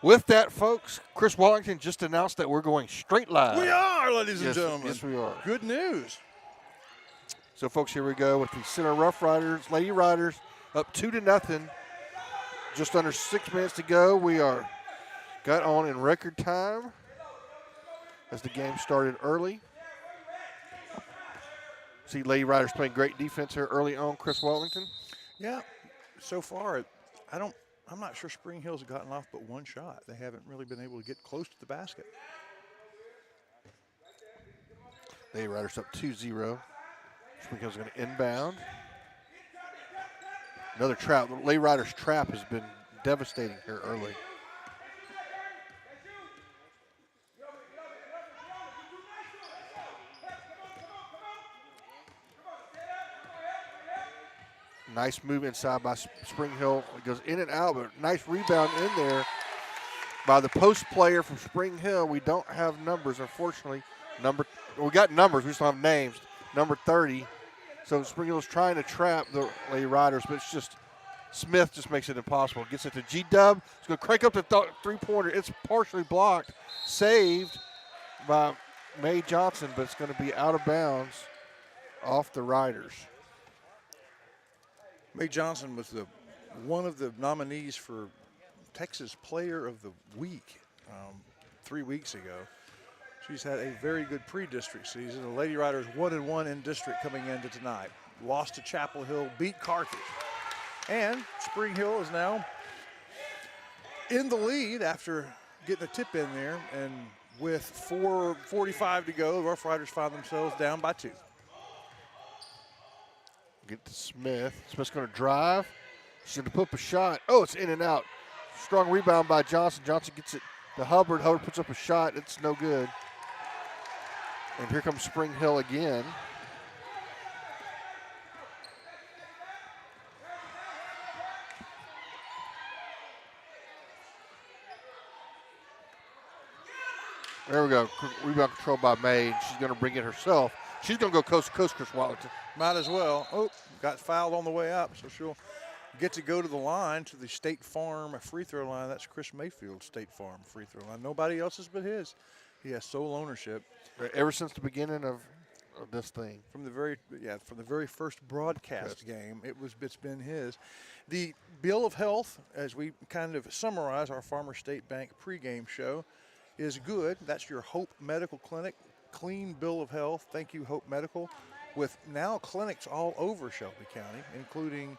With that, folks, Chris Wallington just announced that we're going straight live. We are, ladies and gentlemen. Yes, we are. Good news. So, folks, here we go with the Center Rough Riders, Lady Riders, up 2-0. Just under 6 minutes to go. We got on in record time as the game started early. See Lady Riders playing great defense here early on, Chris Wallington. Yeah, so far, I'm not sure Spring Hill's gotten off but one shot. They haven't really been able to get close to the basket. Lady Riders up 2-0. Spring Hill's going to inbound. Another trap. The Lady Riders trap has been devastating here early. Nice move inside by Spring Hill. It goes in and out, but nice rebound in there by the post player from Spring Hill. We don't have numbers, unfortunately. We got numbers, we just don't have names. Number 30. So Spring Hill's trying to trap the Lady Riders, but it's just Smith just makes it impossible. Gets it to G-Dub. He's going to crank up the three-pointer. It's partially blocked. Saved by Mae Johnson, but it's going to be out of bounds off the Riders. Mae Johnson was one of the nominees for Texas Player of the Week 3 weeks ago. She's had a very good pre-district season. The Lady Riders 1-1 in district coming into tonight. Lost to Chapel Hill, beat Carthage. And Spring Hill is now in the lead after getting a tip in there. And with 4:45 to go, the Rough Riders find themselves down by 2. Get to Smith. Smith's going to drive. She's going to put up a shot. Oh, it's in and out. Strong rebound by Johnson. Johnson gets it to Hubbard. Hubbard puts up a shot. It's no good. And here comes Spring Hill again. There we go. Rebound control by Mae. She's going to bring it herself. She's going to go coast to coast, Chris Wallington. Might as well. Oh, got fouled on the way up, so she'll get to go to the line, to the State Farm free throw line. That's Chris Mayfield's State Farm free throw line. Nobody else's but his. He has sole ownership. Ever since the beginning of this thing. From the very first broadcast game, it's been his. The bill of health, as we kind of summarize our Farmer State Bank pregame show, is good. That's your Hope Medical Clinic. Clean bill of health. Thank you, Hope Medical. With now clinics all over Shelby County, including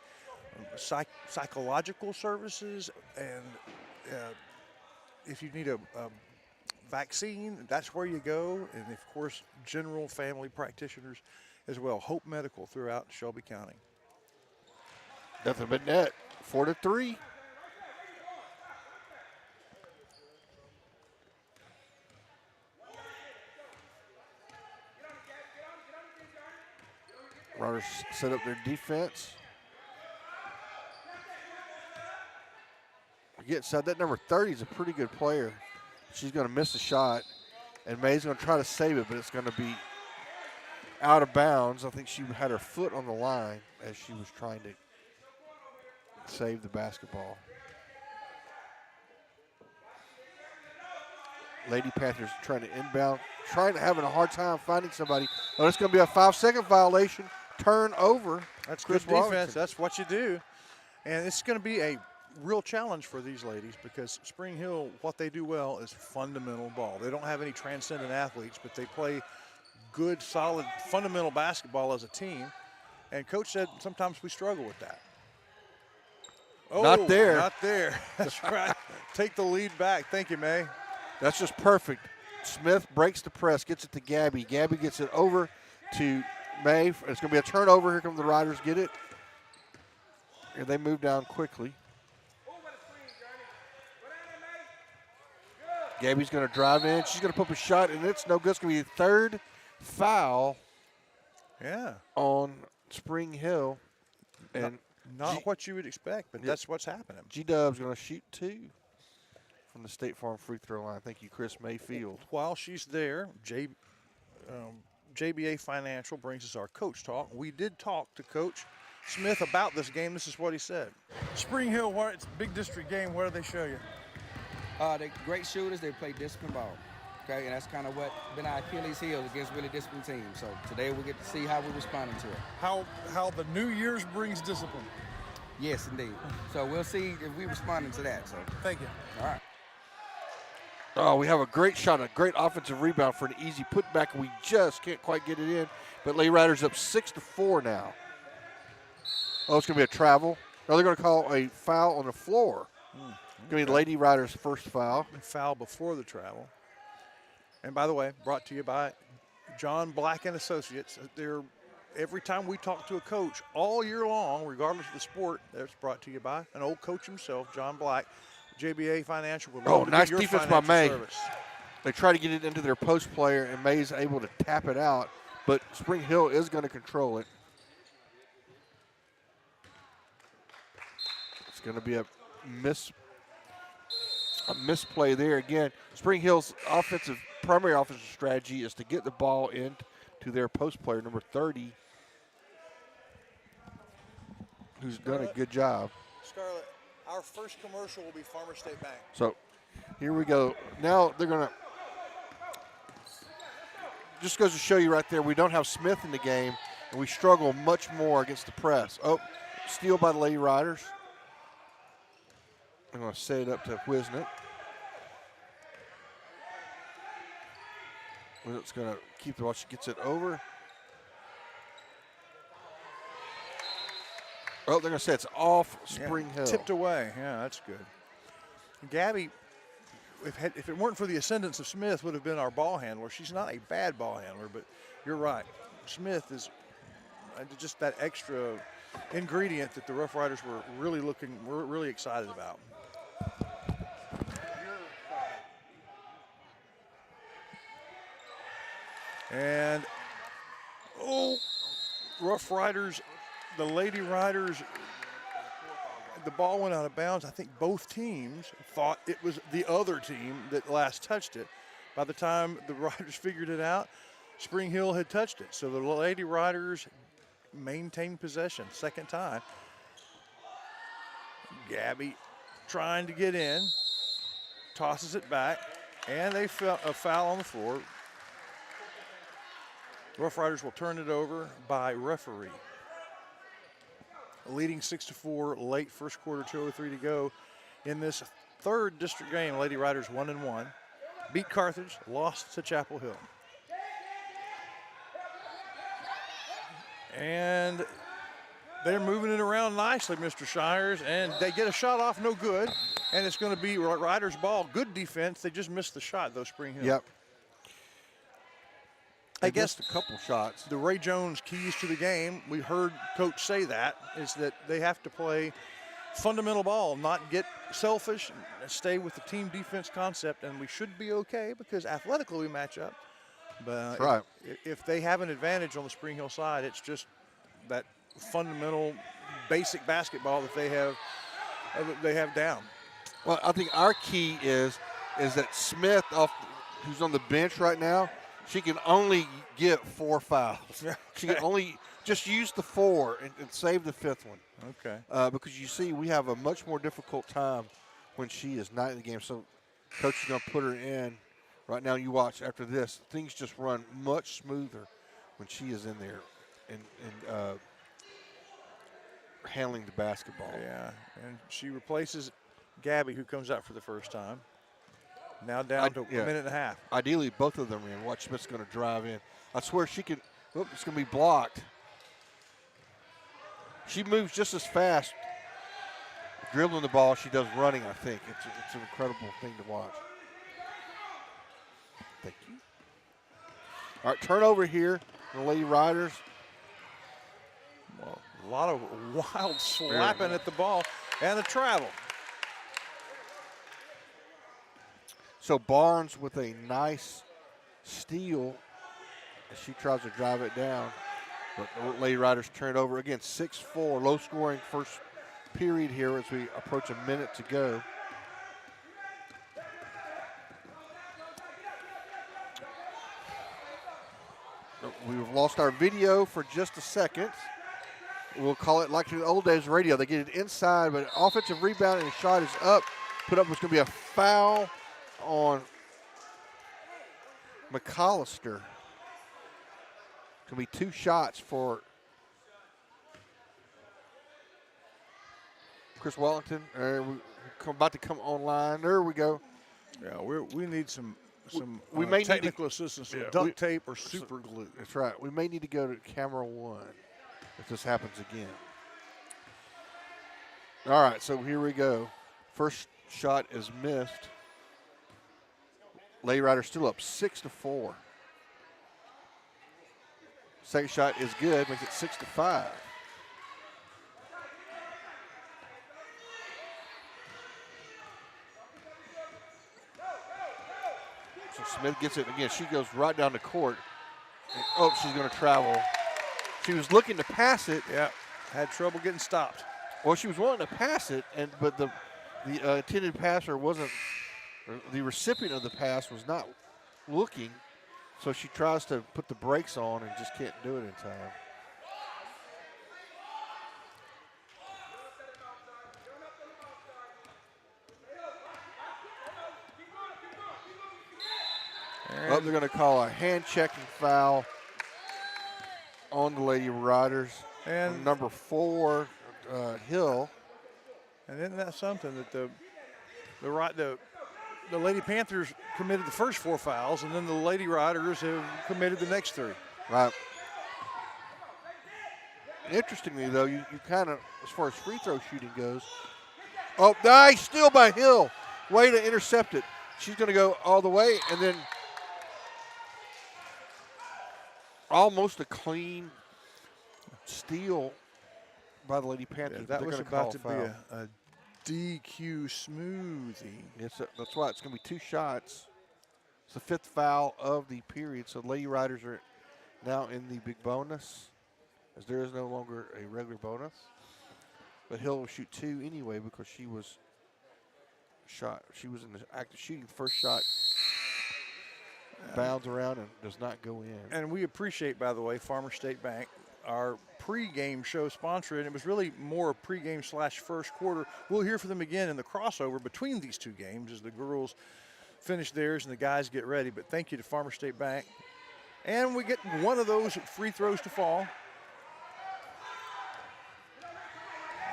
psychological services, and if you need a vaccine, that's where you go. And, of course, general family practitioners as well. Hope Medical throughout Shelby County. Nothing but net. 4-3. Riders set up their defense. Get inside. That number 30 is a pretty good player. She's going to miss a shot, and Mae's going to try to save it, but it's going to be out of bounds. I think she had her foot on the line as she was trying to save the basketball. Lady Panthers trying to inbound, having a hard time finding somebody. Oh, it's going to be a 5-second violation. Turnover. That's Chris good defense. Wallington. That's what you do. And it's going to be a real challenge for these ladies because Spring Hill, what they do well is fundamental ball. They don't have any transcendent athletes, but they play good, solid, fundamental basketball as a team. And Coach said sometimes we struggle with that. Oh, not there. Not there. That's right. Take the lead back. Thank you, Mae. That's just perfect. Smith breaks the press, gets it to Gabby. Gabby gets it over to Mae. It's going to be a turnover. Here come the Riders. Get it. And they move down quickly. Gabby's going to drive in. She's going to put up a shot, and it's no good. It's going to be the third foul on Spring Hill. And not what you would expect, but that's what's happening. G-Dub's going to shoot 2 from the State Farm free throw line. Thank you, Chris Mayfield. While she's there, JBA Financial brings us our coach talk. We did talk to Coach Smith about this game. This is what he said. Spring Hill, it's a big district game. What did they show you? They're great shooters. They play disciplined ball. Okay, and that's kind of what been our Achilles heel against really disciplined teams. So today we get to see how we're responding to it. How the New Year's brings discipline. Yes, indeed. So we'll see if we responding to that. So Thank you. all right. Oh, we have a great shot, a great offensive rebound for an easy putback. We just can't quite get it in. But Lady Riders up 6-4 now. Oh, it's going to be a travel. No, they're going to call a foul on the floor. It's going to be Lady Riders' first foul. Foul before the travel. And by the way, brought to you by John Black and Associates. Every time we talk to a coach all year long, regardless of the sport, that's brought to you by an old coach himself, John Black, JBA Financial. Oh, nice defense by May. They try to get it into their post player, and May's able to tap it out, but Spring Hill is going to control it. It's going to be a misplay there. Again, Spring Hill's primary offensive strategy is to get the ball into their post player, number 30, who's done a good job. Scarlett, our first commercial will be Farmer State Bank. So here we go. Now they're going to, just goes to show you right there, we don't have Smith in the game, and we struggle much more against the press. Oh, steal by the Lady Riders. I'm going to set it up to Wisnett. Wisnett's going to keep the ball. She gets it over. Oh, they're going to say it's off Spring Hill. Tipped away. Yeah, that's good. Gabby, if it weren't for the ascendance of Smith, would have been our ball handler. She's not a bad ball handler, but you're right. Smith is just that extra ingredient that the Rough Riders were really excited about. And, Rough Riders, the Lady Riders, the ball went out of bounds. I think both teams thought it was the other team that last touched it. By the time the Riders figured it out, Spring Hill had touched it. So the Lady Riders maintained possession, second time. Gabby trying to get in, tosses it back, and a foul on the floor. Rough Riders will turn it over by referee. Leading 6-4, late first quarter, 2:03 to go in this third district game. Lady Riders 1-1. Beat Carthage, lost to Chapel Hill. And they're moving it around nicely, Mr. Shires, and they get a shot off, no good. And it's going to be Riders' ball. Good defense. They just missed the shot, though, Spring Hill. Yep. I guess a couple shots. The Ray Jones keys to the game, we heard Coach say that, is that they have to play fundamental ball, not get selfish, and stay with the team defense concept, and we should be okay because athletically we match up. But right. if they have an advantage on the Spring Hill side, it's just that fundamental, basic basketball that they have down. Well, I think our key is that Smith, who's on the bench right now, she can only get 4 fouls. She can only just use the 4 and save the 5th one. Okay. Because you see, we have a much more difficult time when she is not in the game. So coach is going to put her in. Right now, you watch after this, things just run much smoother when she is in there and handling the basketball. Yeah, and she replaces Gabby, who comes out for the first time. Now down to a minute and a half. Ideally, both of them are in. Watch Smith's going to drive in. I swear she can. Oh, it's going to be blocked. She moves just as fast dribbling the ball as she does running, I think. It's an incredible thing to watch. Thank you. All right, turnover here. The Lady Riders. Well, a lot of wild slapping at the ball and a travel. So Barnes with a nice steal as she tries to drive it down. But the Lady Riders turn it over. Again, 6-4, low scoring first period here as we approach a minute to go. We've lost our video for just a second. We'll call it like in the old days radio. They get it inside, but offensive rebound and the shot is up put up was going to be a foul on McAllister. It's going to be 2 shots for Chris Wellington. We're about to come online. There we go. Yeah, we need some we may technical assistance with duct tape or super glue. That's right. We may need to go to camera 1 if this happens again. All right, so here we go. First shot is missed. Lady Riders still up 6-4. Second shot is good, makes it 6-5. So Smith gets it again. She goes right down the court. And, she's going to travel. She was looking to pass it. Yeah, had trouble getting stopped. Well, she was wanting to pass it, but the intended passer wasn't. The recipient of the pass was not looking, so she tries to put the brakes on and just can't do it in time. They're going to call a hand-checking foul on the Lady Riders. And number 4, Hill. And isn't that something that the Lady Panthers committed the first 4 fouls, and then the Lady Riders have committed the next 3. Right. Interestingly, though, you kind of, as far as free throw shooting goes, nice steal by Hill. Way to intercept it. She's going to go all the way, and then almost a clean steal by the Lady Panthers. Yeah, that was about to be a DQ smoothie. Yes, that's why it's going to be 2 shots. It's the 5th foul of the period, so Lady Riders are now in the big bonus, as there is no longer a regular bonus. But Hill will shoot 2 anyway because she was in the act of shooting. The first shot bounds around and does not go in. And we appreciate, by the way, Farmer State Bank, our pregame show sponsor, and it was really more a pregame / first quarter. We'll hear from them again in the crossover between these 2 games as the girls finish theirs and the guys get ready. But thank you to Farmer State Bank. And we get one of those free throws to fall.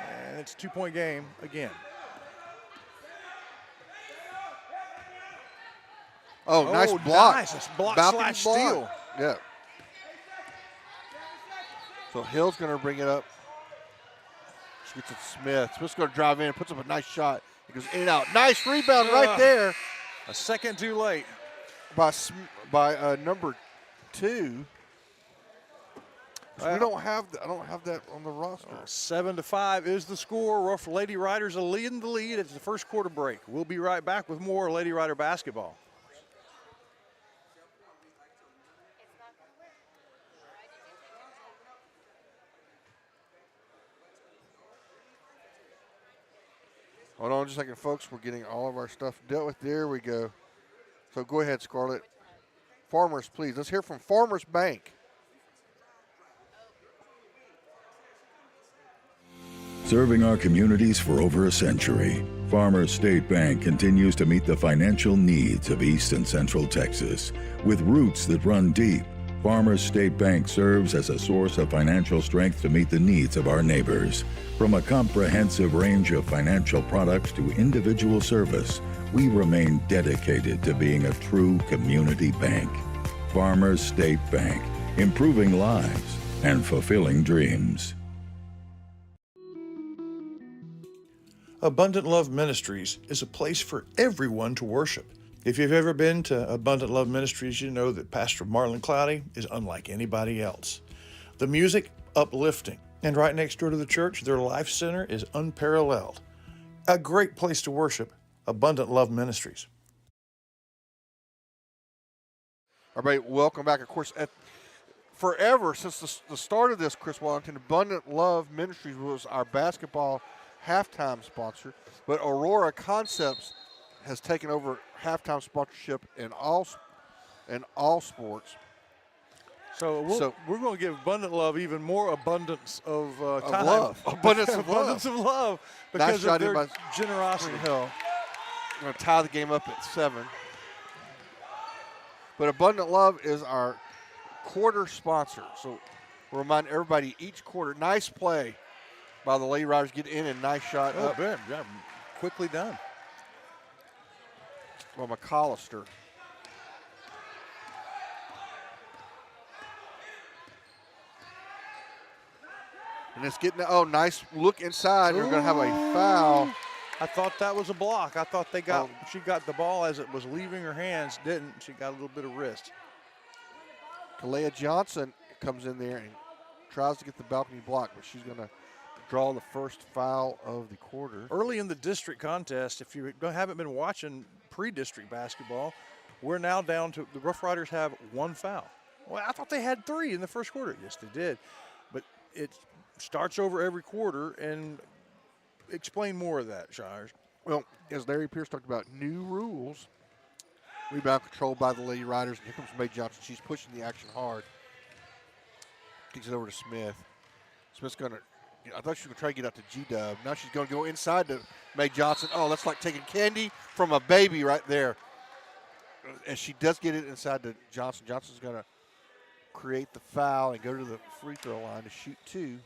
And it's a 2-point game again. Nice block. Nice block / steal. Yeah. So Hill's going to bring it up. She gets it to Smith. Smith's going to drive in, puts up a nice shot. It goes in and out. Nice rebound right there. A second too late. By number 2. I don't have that on the roster. 7-5 is the score. Rough Lady Riders are leading the lead. It's the first quarter break. We'll be right back with more Lady Rider basketball. Hold on just a second, folks. We're getting all of our stuff dealt with. There we go. So go ahead, Scarlett. Farmers, please. Let's hear from Farmers Bank. Serving our communities for over a century, Farmers State Bank continues to meet the financial needs of East and Central Texas. With roots that run deep, Farmers State Bank serves as a source of financial strength to meet the needs of our neighbors. From a comprehensive range of financial products to individual service, we remain dedicated to being a true community bank. Farmers State Bank, improving lives and fulfilling dreams. Abundant Love Ministries is a place for everyone to worship. If you've ever been to Abundant Love Ministries, you know that Pastor Marlon Cloudy is unlike anybody else. The music, uplifting. And right next door to the church, their life center is unparalleled. A great place to worship, Abundant Love Ministries. Everybody, welcome back. Of course, forever since the start of this, Chris Wellington, Abundant Love Ministries was our basketball halftime sponsor, but Aurora Concepts has taken over halftime sponsorship in all sports. So we're going to give Abundant Love even more abundance of time. Love. Abundance of abundance love. of love because nice of their by generosity. Hill. going to tie the game up at 7. But Abundant Love is our quarter sponsor. So we'll remind everybody each quarter, nice play by the Lady Riders, get in and nice shot Oh, up good. Yeah, quickly done. by McCollister. And it's getting, nice look inside. They're going to have a foul. I thought that was a block. I thought she got the ball as it was leaving her hands. Didn't. She got a little bit of wrist. Kalea Johnson comes in there and tries to get the balcony block, but she's going to draw the first foul of the quarter. Early in the district contest, if you haven't been watching pre-district basketball, we're now down to the Rough Riders have 1 foul. Well, I thought they had 3 in the first quarter. Yes, they did. But it starts over every quarter, and explain more of that, Shires. Well, as Larry Pierce talked about, new rules. Rebound controlled by the Lady Riders. And here comes Mae Johnson. She's pushing the action hard. Kicks it over to Smith. Smith's going to, I thought she was going to try to get out to G-Dub. Now she's going to go inside to Mae Johnson. Oh, that's like taking candy from a baby right there. And she does get it inside to Johnson. Johnson's going to create the foul and go to the free throw line to shoot 2.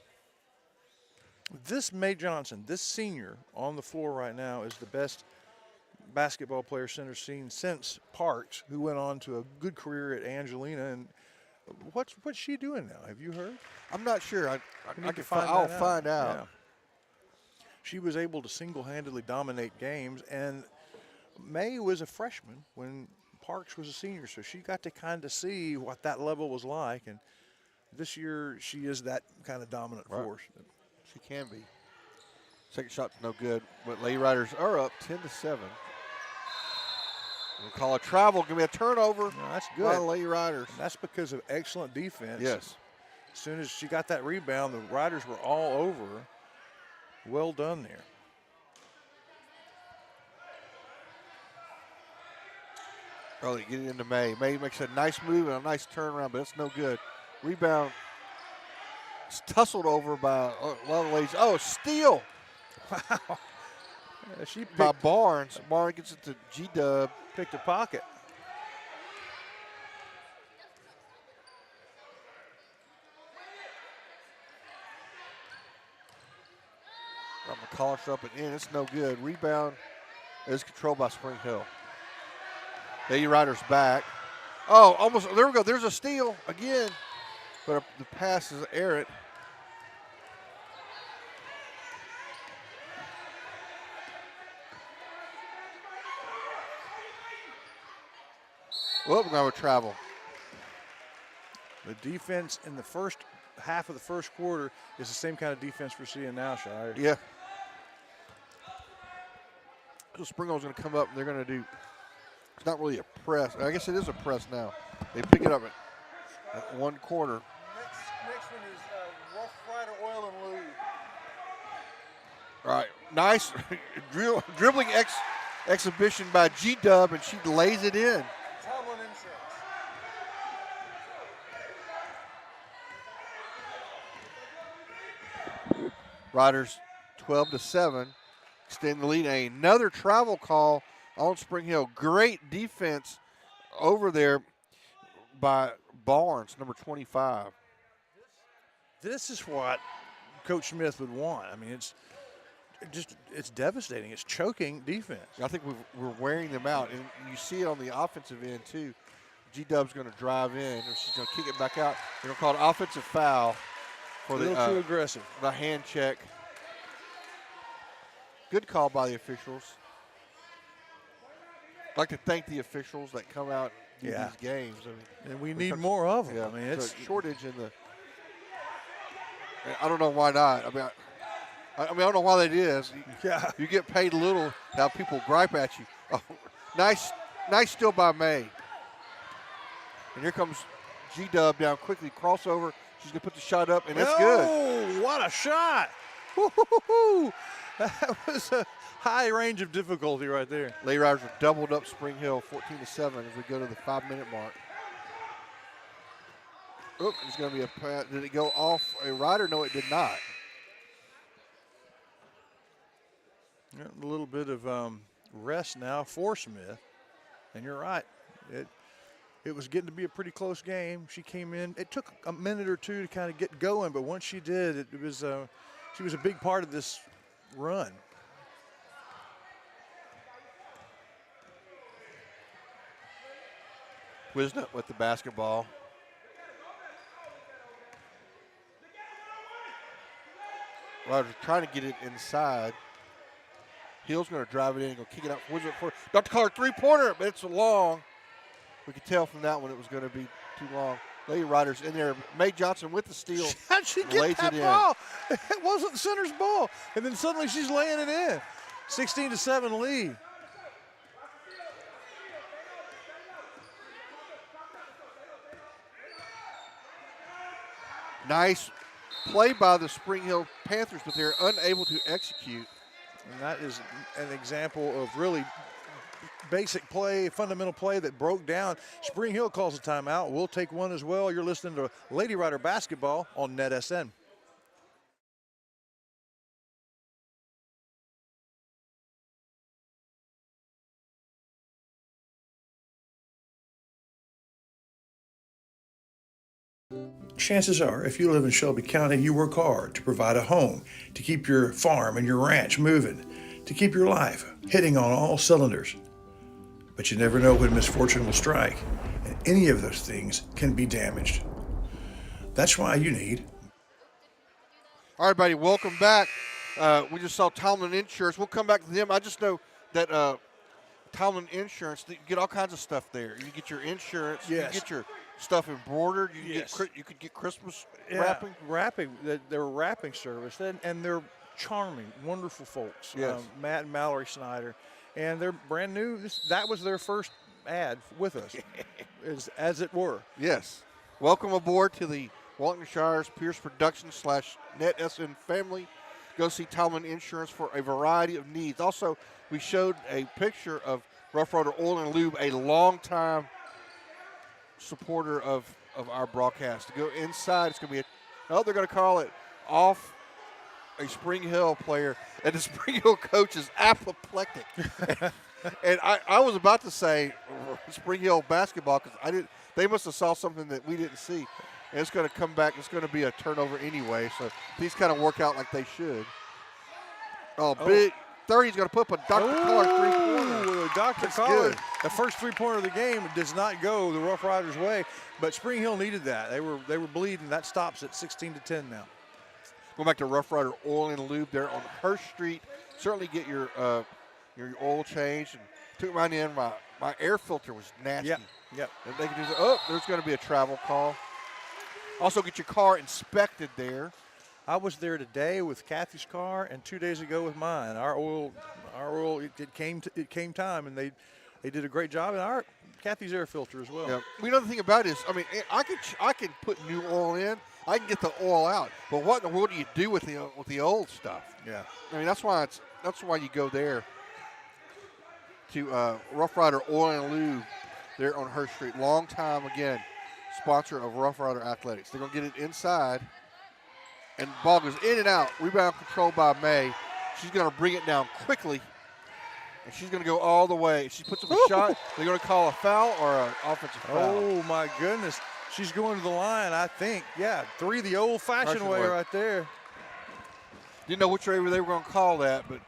This Mae Johnson, this senior on the floor right now, is the best basketball player Center's seen since Parks, who went on to a good career at Angelina. And what's she doing now? Have you heard? I'm not sure. I'll I'll find out. Yeah. She was able to single-handedly dominate games, and Mae was a freshman when Parks was a senior, so she got to kind of see what that level was like. And this year, she is that kind of dominant force. She can be. Second shot's no good, but Lady Riders are up 10-7. We'll call a travel. Give me a turnover. No, that's good. By the Lady Riders. And that's because of excellent defense. Yes. As soon as she got that rebound, the Riders were all over her. Well done there. Early getting into Mae. Mae makes a nice move and a nice turnaround, but it's no good. Rebound. It's tussled over by a lot of ladies. Oh, steal. Wow. She by Barnes. Barnes gets it to G-Dub. Picked a pocket. McCollister up and in. It's no good. Rebound is controlled by Spring Hill. Lady Riders back. Oh, almost. There we go. There's a steal again. But the pass is errant. Well, we're going to travel. The defense in the first half of the first quarter is the same kind of defense we're seeing now, Shire. Yeah. So Springhill's going to come up and they're going to do, it's not really a press. I guess it is a press now. They pick it up at 1 quarter. Next one is Rough Rider Oil and Lube. All right, nice dribbling exhibition by G-Dub, and she lays it in. Tomlin Insurance. Riders 12-7, extend the lead. Another travel call on Spring Hill. Great defense over there by Barnes, number 25. This is what Coach Smith would want. I mean, it's devastating. It's choking defense. I think we're wearing them out, and you see it on the offensive end too. G-Dub's going to drive in, or she's going to kick it back out. They're going to call it offensive foul for a little too aggressive. The hand check. Good call by the officials. I'd like to thank the officials that come out and do these games. I mean, and we need more of them. Yeah, I mean, it's a shortage in the. I don't know why not. I mean, I don't know why that is. Yeah. You get paid little, now people gripe at you. Oh, nice steal by Mae. And here comes G-Dub down quickly, crossover. She's going to put the shot up, and it's good. Oh, what a shot. Woo-hoo-hoo-hoo. That was a high range of difficulty right there. Lady Riders are doubled up Spring Hill, 14-7 as we go to the 5-minute mark. Oop, there's going to be a pass. Did it go off a rider? No, it did not. Yeah, a little bit of rest now for Smith. And you're right. It was getting to be a pretty close game. She came in. It took a minute or two to kind of get going, but once she did, it was she was a big part of this run. Wisnut with the basketball. Rogers trying to get it inside. Hill's going to drive it in and go kick it out for Wisnut for Dr. Collar three-pointer, but it's long. We could tell from that one it was going to be too long. Lady Riders in there. Mae Johnson with the steal. How'd she get that ball? It wasn't center's ball. And then suddenly she's laying it in. 16-7 lead. Nice play by the Spring Hill Panthers, but they're unable to execute. And that is an example of really basic play, fundamental play that broke down. Spring Hill calls a timeout. We'll take one as well. You're listening to Lady Rider Basketball on NetSN. Chances are, if you live in Shelby County, you work hard to provide a home, to keep your farm and your ranch moving, to keep your life hitting on all cylinders. But you never know when misfortune will strike, and any of those things can be damaged. That's why you need. All right, buddy, welcome back. We just saw Tomlin Insurance. We'll come back to them. I just know that Tomlin Insurance, you get all kinds of stuff there. You get your insurance. Yes. You get your stuff embroidered. You, Yes. you could get Christmas Yeah, wrapping. They're a wrapping service, and they're charming, wonderful folks. Yes. Matt and Mallory Snyder, and they're brand new. That was their first ad with us, as it were. Yes. Welcome aboard to the Walton Shires Pierce Productions / NetSN family. Go see Tomlin Insurance for a variety of needs. Also, we showed a picture of Rough Rider Oil and Lube, a longtime supporter of our broadcast. To go inside, it's going to be they're going to call it off a Spring Hill player, and the Spring Hill coach is apoplectic. And I was about to say Spring Hill basketball because they must have saw something that we didn't see. And it's going to come back. It's going to be a turnover anyway. So these kind of work out like they should. Big 30. He's going to put up a Dr. Collar three-pointer. Dr. That's Collar, good. the first three-pointer of the game does not go the Rough Riders' way, but Spring Hill needed that. They were bleeding. That stops at 16-10 now. Going back to Rough Rider Oil and Lube there on Hurst Street. Certainly get your oil changed. And took mine in. My air filter was nasty. Yep. And they can do there's going to be a travel call. Also get your car inspected there. I was there today with Kathy's car, and 2 days ago with mine. Our oil, it came time, and they did a great job. And Kathy's air filter as well. Yeah. The other thing about it is, I can put new oil in. I can get the oil out. But what in the world do you do with the old stuff? Yeah. That's why you go there to Rough Rider Oil and Lube there on Hurst Street. Long time again, sponsor of Rough Rider Athletics. They're gonna get it inside. And the ball goes in and out. Rebound controlled by May. She's going to bring it down quickly. And she's going to go all the way. If she puts up a shot, they're going to call a foul or an offensive foul. Oh, my goodness. She's going to the line, I think. Yeah, 3 the old-fashioned way right there. Didn't know which way they were going to call that, but.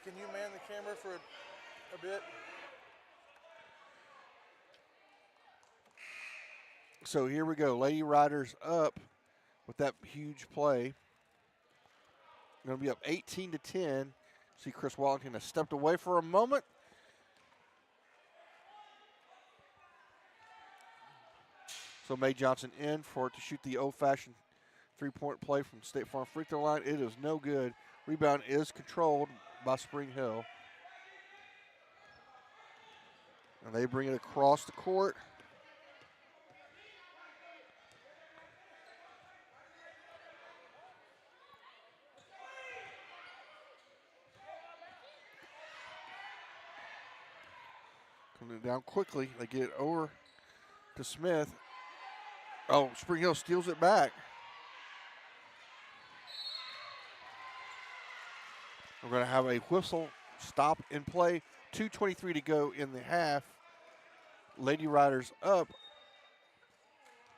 Can you man the camera for a bit? So here we go. Lady Riders up with that huge play. Going to be up 18-10. See Chris Wallington has stepped away for a moment. So Mae Johnson in to shoot the old-fashioned three-point play from State Farm free throw line. It is no good. Rebound is controlled by Spring Hill. And they bring it across the court. Coming down quickly. They get it over to Smith. Oh, Spring Hill steals it back. We're going to have a whistle stop in play 2:23 to go in the half. Lady Riders up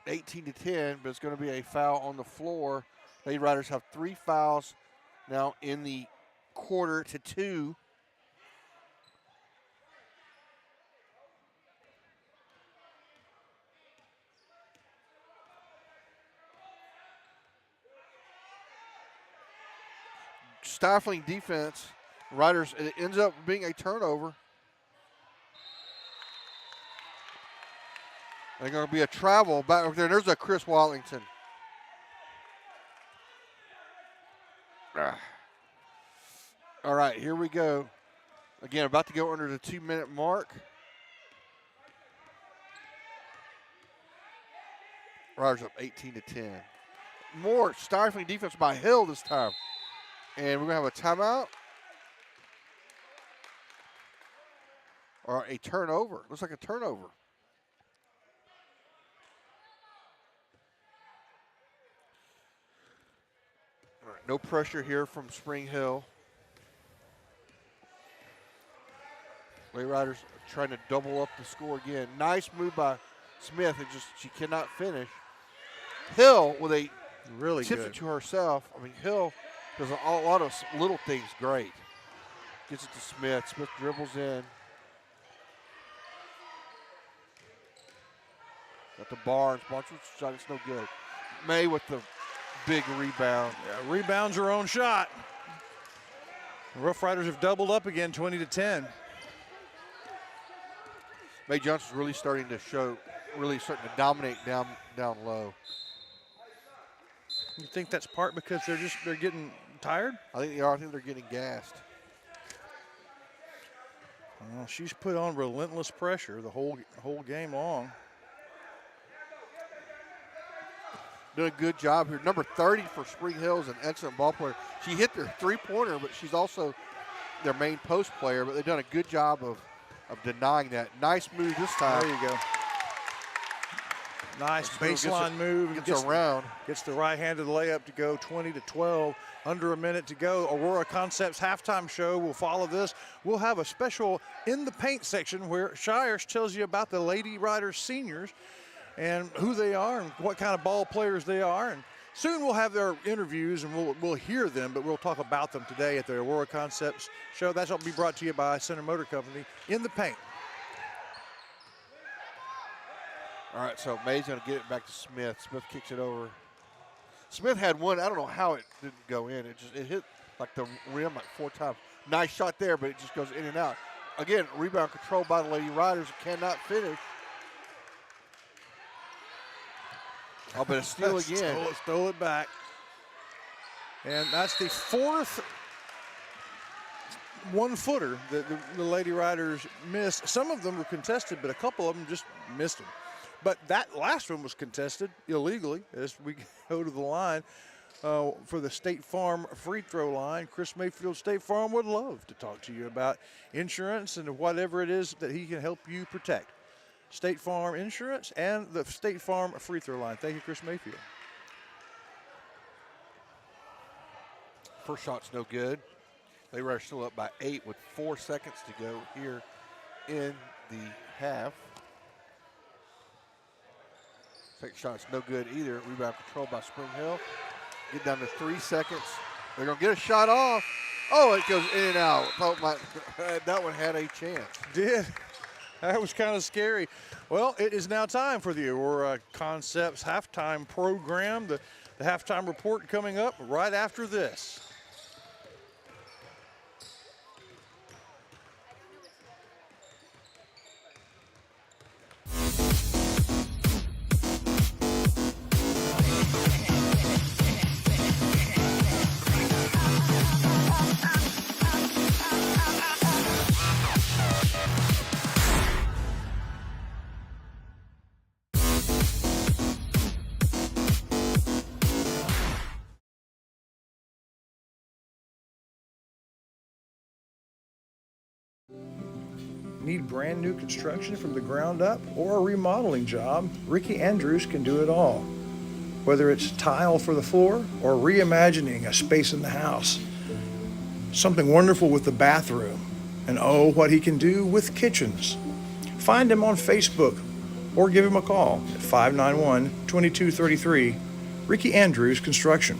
18-10, but it's going to be a foul on the floor. Lady Riders have 3 fouls now in the quarter to 2. Stifling defense. Riders, it ends up being a turnover. They're going to be a travel back over there. There's a Chris Wallington. All right, here we go. Again, about to go under the 2-minute mark. Riders up 18-10. More stifling defense by Hill this time. And we're going to have a timeout. Or a turnover. Looks like a turnover. All right, no pressure here from Spring Hill. Lady Riders trying to double up the score again. Nice move by Smith. It just, she cannot finish. Hill with a Really tips good. it to herself. I mean, Hill does a lot of little things great. Gets it to Smith. Smith dribbles in. Got the Barnes. Barnes shot, it's no good. May with the big rebound. Yeah, rebounds her own shot. The Rough Riders have doubled up again, 20-10. May Johnson's really starting to show, really starting to dominate down low. You think that's part because they're getting tired? I think they are. I think they're getting gassed. Well, she's put on relentless pressure the whole game long. Doing a good job here. Number 30 for Spring Hill is an excellent ball player. She hit their three-pointer, but she's also their main post player. But they've done a good job of denying that. Nice move this time. There you go. Nice baseline move. Gets around. Gets the right-handed layup to go 20-12. Under a minute to go. Aurora Concepts halftime show will follow this. We'll have a special in the paint section where Shires tells you about the Lady Riders seniors and who they are and what kind of ball players they are. And soon we'll have their interviews and we'll hear them, but we'll talk about them today at the Aurora Concepts show. That's what will be brought to you by Center Motor Company in the paint. All right, so May's going to get it back to Smith. Smith kicks it over. Smith had one. I don't know how it didn't go in. It hit like the rim like 4 times. Nice shot there, but it just goes in and out. Again, rebound controlled by the Lady Riders. Cannot finish. Oh, but a steal again. Stole it back. And that's the 4th one-footer that the Lady Riders missed. Some of them were contested, but a couple of them just missed them. But that last one was contested illegally as we go to the line for the State Farm free throw line. Chris Mayfield, State Farm, would love to talk to you about insurance and whatever it is that he can help you protect. State Farm Insurance and the State Farm free throw line. Thank you, Chris Mayfield. First shot's no good. They were still up by 8 with 4 seconds to go here in the half. Second shot's no good either. Rebound controlled by Spring Hill. Get down to 3 seconds. They're going to get a shot off. Oh, it goes in and out. That one had a chance. Did. That was kind of scary. Well, it is now time for the Aurora Concepts halftime program. The halftime report coming up right after this. Need brand new construction from the ground up or a remodeling job? Ricky Andrews can do it all. Whether it's tile for the floor or reimagining a space in the house, something wonderful with the bathroom, And oh, what he can do with kitchens. Find him on Facebook or give him a call at 591-2233, Ricky Andrews Construction.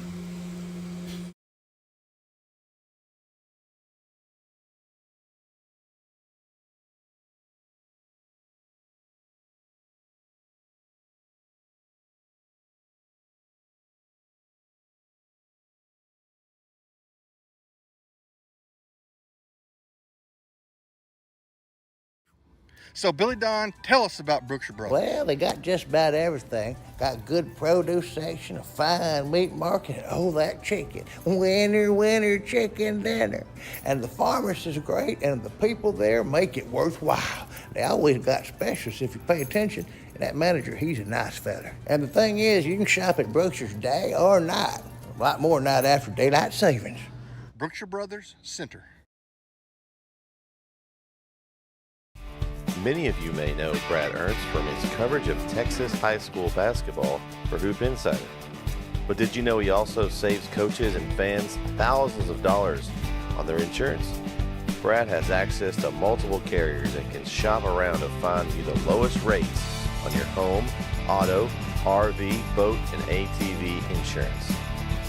So, Billy Don, tell us about Brookshire Brothers. Well, they got just about everything. Got good produce section, a fine meat market, and oh, that chicken. Winner, chicken dinner. And the pharmacist is great, and the people there make it worthwhile. They always got specials if you pay attention, and that manager, he's a nice fella. And the thing is, you can shop at Brookshire's day or night. A lot more night after daylight savings. Brookshire Brothers Center. Many of you may know Brad Ernst from his coverage of Texas high school basketball for Hoop Insider. But did you know he also saves coaches and fans thousands of dollars on their insurance? Brad has access to multiple carriers and can shop around to find you the lowest rates on your home, auto, RV, boat, and ATV insurance.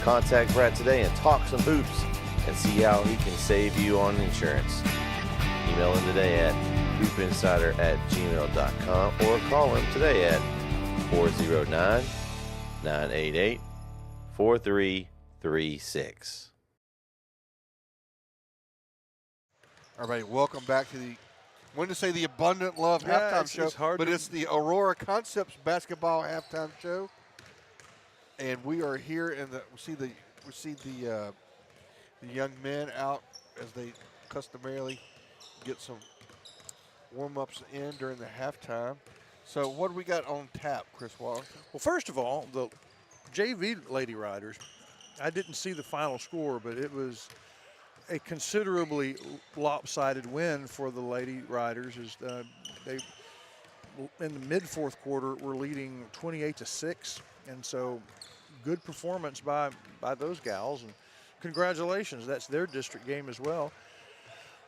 Contact Brad today and talk some hoops and see how he can save you on insurance. Email him today at hoopinsider@gmail.com or call him today at 409-988-4336. Everybody, welcome back to the, I wanted to say the Abundant Love halftime show, but it's the Aurora Concepts basketball halftime show. And we are here in the, we see the young men out as they customarily get some warm-ups in during the halftime. So what do we got on tap, Chris Wallace? Well, first of all, the JV Lady Riders, I didn't see the final score, but it was a considerably lopsided win for the Lady Riders. As they, in the mid-fourth quarter, were leading 28-6, and so good performance by those gals, and congratulations. That's their district game as well.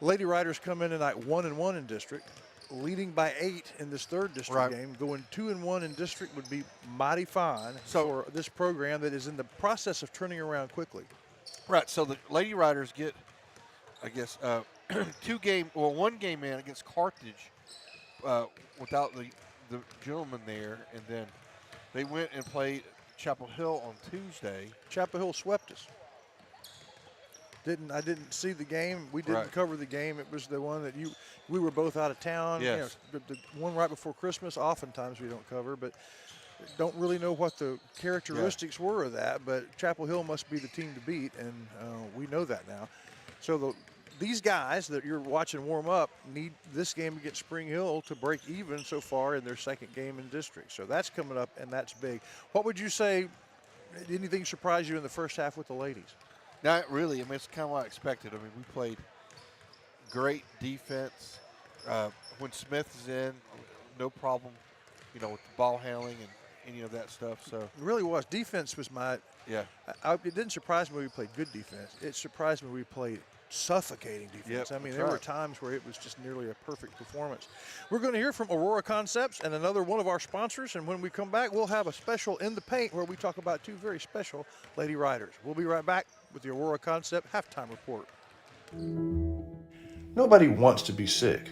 Lady Riders come in tonight 1-1 in district, leading by 8 in this third district game. Going 2-1 in district would be mighty fine for this program that is in the process of turning around quickly. Right, so the Lady Riders get, I guess, one game in against Carthage without the gentleman there, and then they went and played Chapel Hill on Tuesday. Chapel Hill swept us. I didn't see the game. We didn't cover the game. It was the one that we were both out of town. Yes. You know, the one right before Christmas, oftentimes we don't cover, but don't really know what the characteristics were of that. But Chapel Hill must be the team to beat, and we know that now. So these guys that you're watching warm up need this game against Spring Hill to break even so far in their second game in district. So that's coming up, and that's big. What would you say, anything surprise you in the first half with the ladies? Not really. I mean, it's kind of what I expected. I mean, we played great defense. When Smith is in, no problem, with the ball handling and any of that stuff. So it really was. Defense was my – it didn't surprise me we played good defense. It surprised me we played suffocating defense. Yep, there were times where it was just nearly a perfect performance. We're going to hear from Aurora Concepts and another one of our sponsors, and when we come back, we'll have a special In the Paint where we talk about two very special Lady Riders. We'll be right back with the Aurora Concept Halftime Report. Nobody wants to be sick,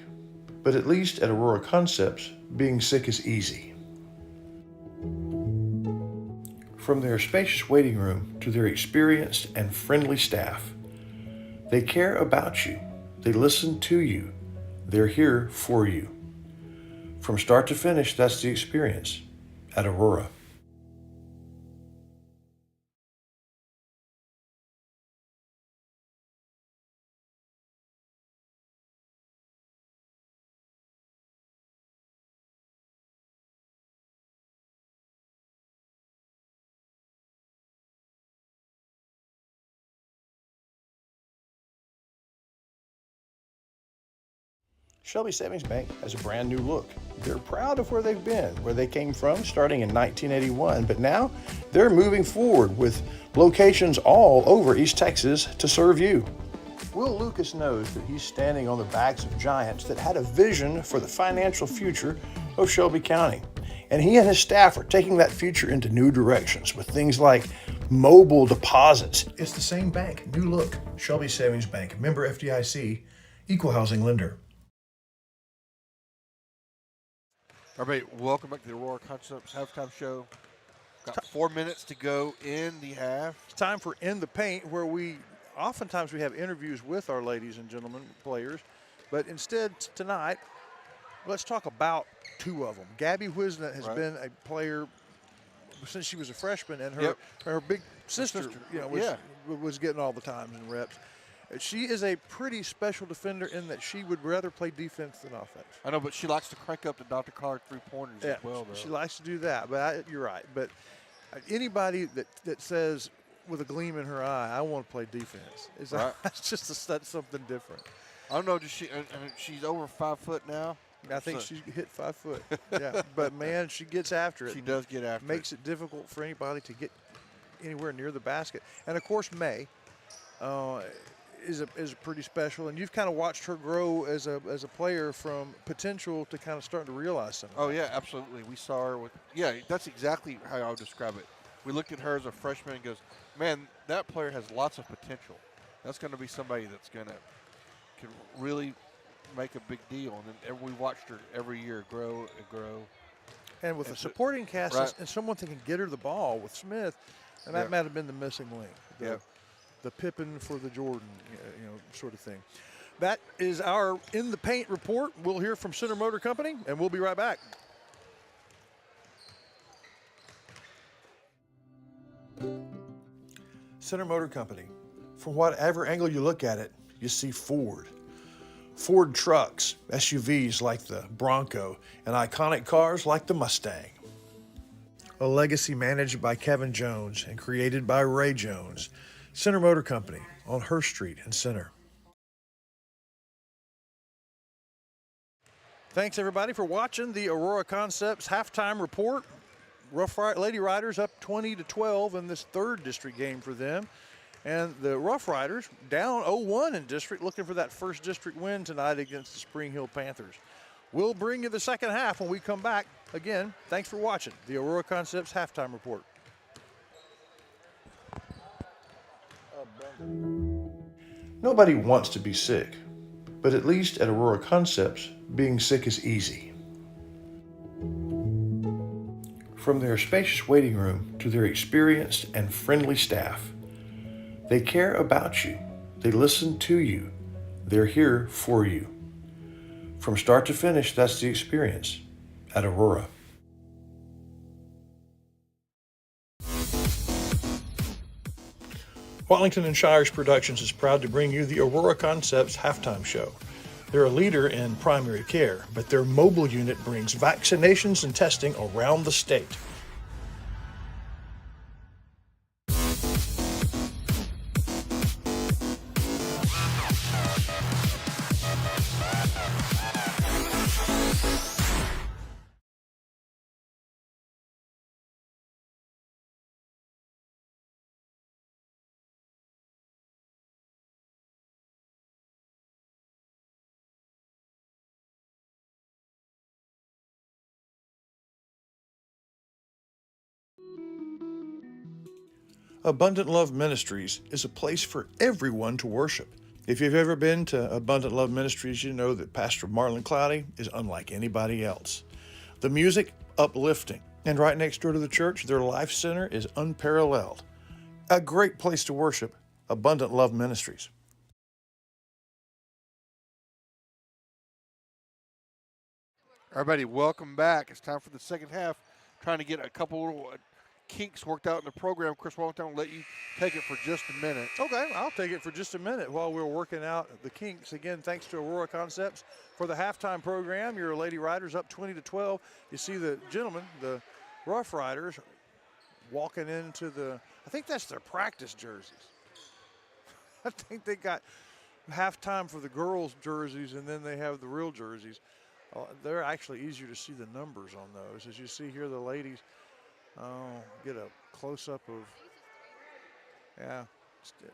but at least at Aurora Concepts, being sick is easy. From their spacious waiting room to their experienced and friendly staff, they care about you. They listen to you. They're here for you. From start to finish, that's the experience at Aurora. Shelby Savings Bank has a brand new look. They're proud of where they've been, where they came from starting in 1981, but now they're moving forward with locations all over East Texas to serve you. Will Lucas knows that he's standing on the backs of giants that had a vision for the financial future of Shelby County. And he and his staff are taking that future into new directions with things like mobile deposits. It's the same bank, new look. Shelby Savings Bank, member FDIC, equal housing lender. Everybody, welcome back to the Aurora Concepts halftime show. Got 4 minutes to go in the half. It's time for In the Paint, where oftentimes we have interviews with our ladies and gentlemen players, but instead tonight, let's talk about two of them. Gabby Wisnett has been a player since she was a freshman, and her big sister, was getting all the times and reps. She is a pretty special defender in that she would rather play defense than offense. I know, but she likes to crank up the Dr. Carr three-pointers as well, though. She likes to do that, but you're right. But anybody that says with a gleam in her eye, I want to play defense, that's that's something different. I don't know, she's over 5 foot now. I think she hit 5 foot. Yeah, but man, she gets after it. She does get after it. Makes it difficult for anybody to get anywhere near the basket. And of course, May is pretty special. And you've kind of watched her grow as a player from potential to kind of starting to realize something. Oh yeah, absolutely. We saw her with. Yeah, that's exactly how I would describe it. We looked at her as a freshman and goes, man, that player has lots of potential. That's going to be somebody that's can really make a big deal. And we watched her every year grow and grow. And with a supporting cast and someone that can get her the ball with Smith, and that might have been the missing link. The Pippen for the Jordan, sort of thing. That is our In the Paint report. We'll hear from Center Motor Company, and we'll be right back. Center Motor Company. From whatever angle you look at it, you see Ford. Ford trucks, SUVs like the Bronco, and iconic cars like the Mustang. A legacy managed by Kevin Jones and created by Ray Jones. Center Motor Company on Hurst Street in Center. Thanks, everybody, for watching the Aurora Concepts halftime report. Lady Riders up 20-12 in this third district game for them. And the Rough Riders down 0-1 in district, looking for that first district win tonight against the Spring Hill Panthers. We'll bring you the second half when we come back. Again, thanks for watching the Aurora Concepts halftime report. Nobody wants to be sick, but at least at Aurora Concepts, being sick is easy. From their spacious waiting room to their experienced and friendly staff, they care about you, they listen to you, they're here for you. From start to finish, that's the experience at Aurora. Watlington and Shires Productions is proud to bring you the Aurora Concepts halftime show. They're a leader in primary care, but their mobile unit brings vaccinations and testing around the state. Abundant Love Ministries is a place for everyone to worship. If you've ever been to Abundant Love Ministries, you know that Pastor Marlon Cloudy is unlike anybody else. The music, uplifting. And right next door to the church, their life center is unparalleled. A great place to worship, Abundant Love Ministries. Everybody, welcome back. It's time for the second half. Trying to get a couple little kinks worked out in the program. Chris Wellington will let you take it for just a minute. Okay, I'll take it for just a minute while we're working out the kinks. Again, thanks to Aurora Concepts for the halftime program. Your Lady Riders up 20-12. You see the gentlemen, the Rough Riders, walking into I think that's their practice jerseys. I think they got halftime for the girls' jerseys, and then they have the real jerseys. They're actually easier to see the numbers on those. As you see here, the ladies get a close-up of,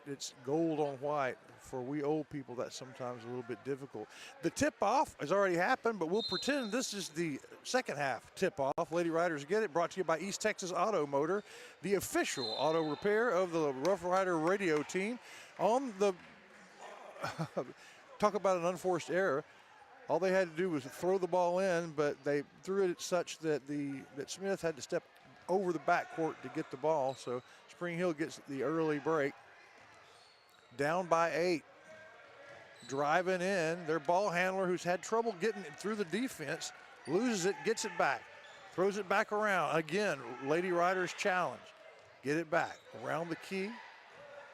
It's gold on white. For we old people, that's sometimes a little bit difficult. The tip-off has already happened, but we'll pretend this is the second half tip-off. Lady Riders get it, brought to you by East Texas Auto Motor, the official auto repair of the Rough Rider radio team. On the talk about an unforced error. All they had to do was throw the ball in, but they threw it such that that Smith had to step over the backcourt to get the ball. So Spring Hill gets the early break. Down by 8. Driving in, their ball handler, who's had trouble getting it through the defense, loses it, gets it back, throws it back around. Again, Lady Riders challenge. Get it back around the key.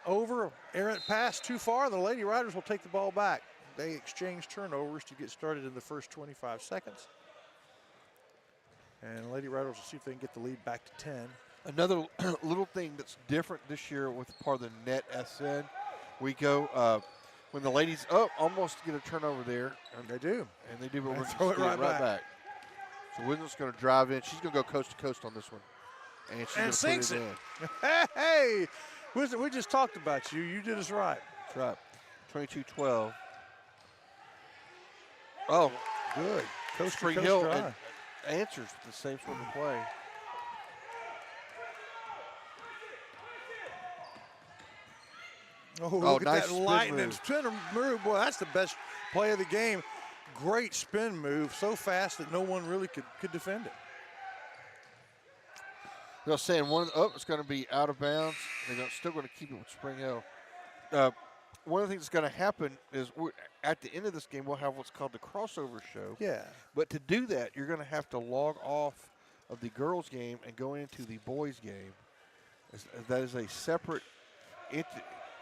Over, errant pass too far. The Lady Riders will take the ball back. They exchange turnovers to get started in the first 25 seconds. And Lady Riders will see if they can get the lead back to 10. Another little thing that's different this year with part of the net SN, we go when the ladies almost get a turnover there. And they do. And they do, but we're going to throw it right back. So Wisdom's going to drive in. She's going to go coast to coast on this one. And she's going to sinks put it it. in. Hey, Wisdom, we just talked about you. You did us right. That's right. 22-12. Oh, good. Coast Spring Hill answers the same sort of play. Oh, look nice at that spin lightning move. spin move. Boy, that's the best play of the game. Great spin move, so fast that no one really could defend it. They're saying it's going to be out of bounds. They're still going to keep it with Spring Hill. One of the things that's going to happen is at the end of this game, we'll have what's called the crossover show. Yeah. But to do that, you're going to have to log off of the girls' game and go into the boys' game. That is a separate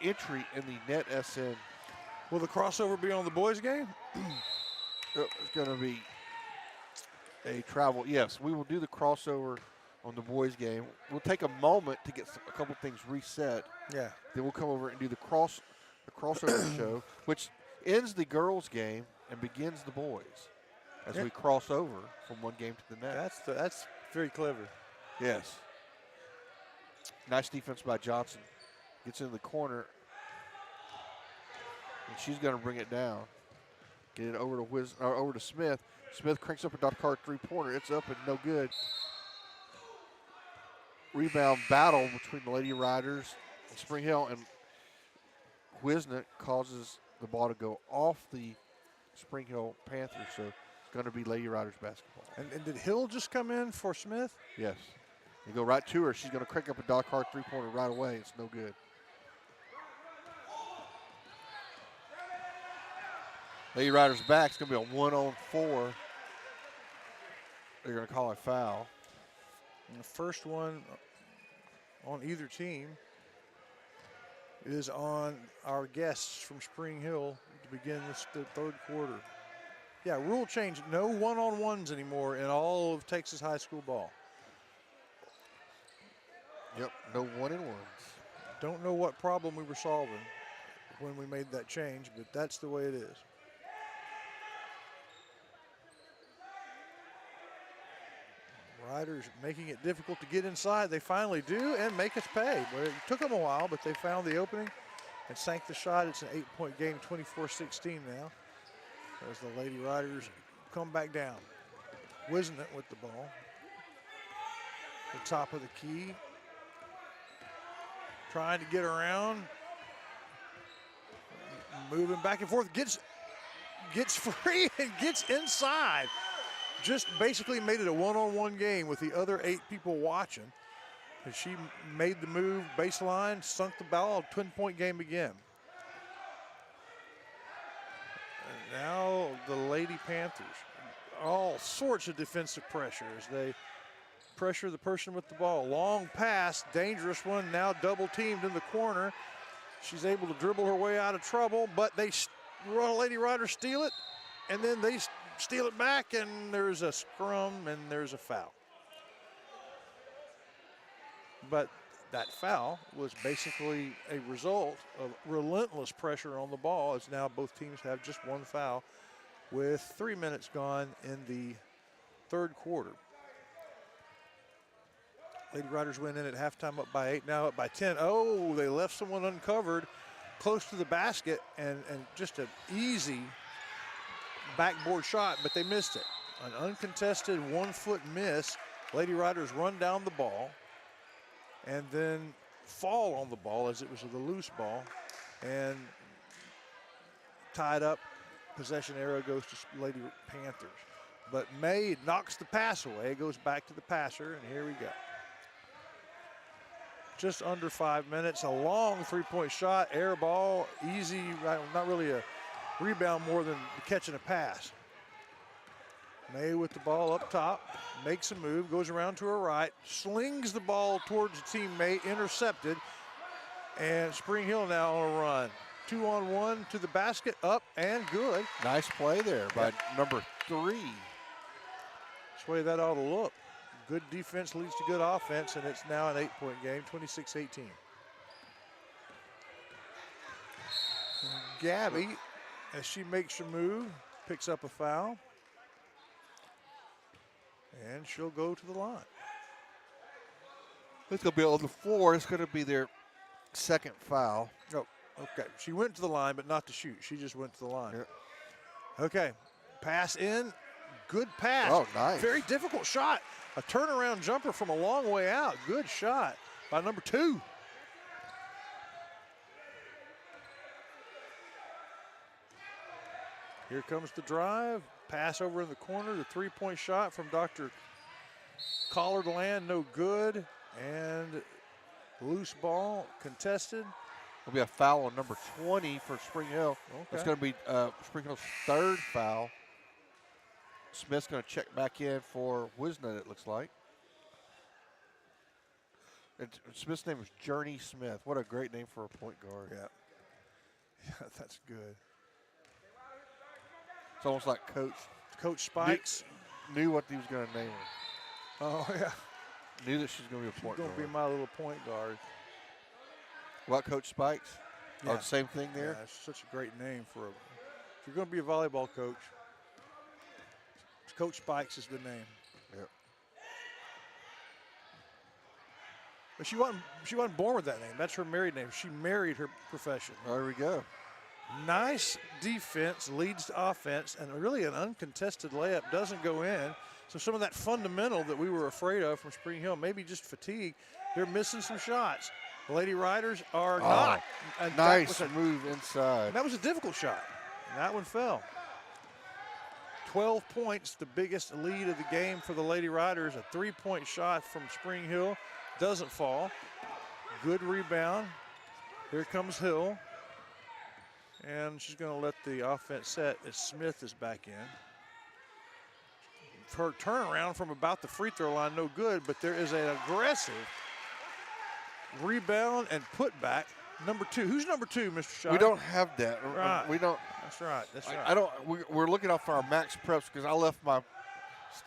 entry in the net SN. Will the crossover be on the boys' game? It's going to be a travel. Yes, we will do the crossover on the boys' game. We'll take a moment to get a couple things reset. Yeah. Then we'll come over and do the crossover show, which ends the girls' game and begins the boys as we cross over from one game to the next. That's very clever. Yes. Nice defense by Johnson. Gets in the corner, and she's going to bring it down. Get it over to Smith. Smith cranks up a dot card three-pointer. It's up and no good. Rebound battle between the Lady Riders and Spring Hill, and Wisnick causes the ball to go off the Spring Hill Panthers, so it's going to be Lady Riders basketball. And did Hill just come in for Smith? Yes. You go right to her. She's going to crank up a dot card three-pointer right away. It's no good. Lady Riders back. It's going to be a 1-on-4. They're going to call a foul. And the first one on either team is on our guests from Spring Hill to begin the third quarter. Yeah, rule change. No one-on-ones anymore in all of Texas high school ball. Yep, no one-and-ones. Don't know what problem we were solving when we made that change, but that's the way it is. Riders making it difficult to get inside. They finally do and make us pay. But it took them a while, but they found the opening and sank the shot. It's an 8-point game, 24-16 now, as the Lady Riders come back down. Wisnett with the ball. The top of the key. Trying to get around. Moving back and forth. Gets free and gets inside. Just basically made it a one-on-one game with the other 8 people watching. And she made the move, baseline, sunk the ball, 10-point game again. And now the Lady Panthers, all sorts of defensive pressure as they pressure the person with the ball. Long pass, dangerous one, now double teamed in the corner. She's able to dribble her way out of trouble, but Lady Riders steal it, and then they steal it back, and there's a scrum, and there's a foul. But that foul was basically a result of relentless pressure on the ball, as now both teams have just one foul with 3 minutes gone in the third quarter. Lady Riders went in at halftime up by 8, now up by 10. Oh, they left someone uncovered close to the basket, and just an easy backboard shot, but they missed it. An uncontested 1-foot miss. Lady Riders run down the ball and then fall on the ball as it was the loose ball, and tied up. Possession arrow goes to Lady Panthers. But May knocks the pass away. It goes back to the passer, and here we go. Just under 5 minutes. A long three-point shot, air ball, easy, not really a rebound more than catching a pass. May with the ball up top, makes a move, goes around to her right, slings the ball towards the teammate, intercepted, and Spring Hill now on a run. 2-on-1 to the basket, up and good. Nice play there by number 3. That's the way that ought to look. Good defense leads to good offense, and it's now an 8-point game, 26-18. Gabby, as she makes her move, picks up a foul, and she'll go to the line. It's going to be on the floor. It's going to be their second foul. Oh, okay. She went to the line, but not to shoot. She just went to the line. Yep. Okay. Pass in. Good pass. Oh, nice. Very difficult shot. A turnaround jumper from a long way out. Good shot by number 2. Here comes the drive. Pass over in the corner. The three-point shot from Dr. Collard land, no good. And loose ball contested. It'll be a foul on number 20 for Spring Hill. Okay. It's going to be Spring Hill's 3rd foul. Smith's going to check back in for Wisnett, it looks like. Smith's name is Journey Smith. What a great name for a point guard. Yeah, that's good. It's almost like Coach Spikes knew what he was going to name her. Oh, yeah. Knew that she's going to be a point guard. She's going to be my little point guard. What, Coach Spikes? Yeah. Oh, same thing there? Yeah, it's such a great name for if you're going to be a volleyball coach, Coach Spikes is the name. Yep. But she wasn't born with that name. That's her married name. She married her profession. There we go. Nice defense leads to offense, and really an uncontested layup doesn't go in. So some of that fundamental that we were afraid of from Spring Hill, maybe just fatigue, they're missing some shots. The Lady Riders are not. And nice move inside. That was a difficult shot. And that one fell. 12 points, the biggest lead of the game for the Lady Riders. A three-point shot from Spring Hill doesn't fall. Good rebound. Here comes Hill. And she's going to let the offense set as Smith is back in. Her turnaround from about the free throw line, no good, but there is an aggressive rebound and putback. Number 2. Who's number 2, Mr. Shaw? We don't have that. Right. We don't. That's right. That's right. I don't. We're looking out for our max preps because I left my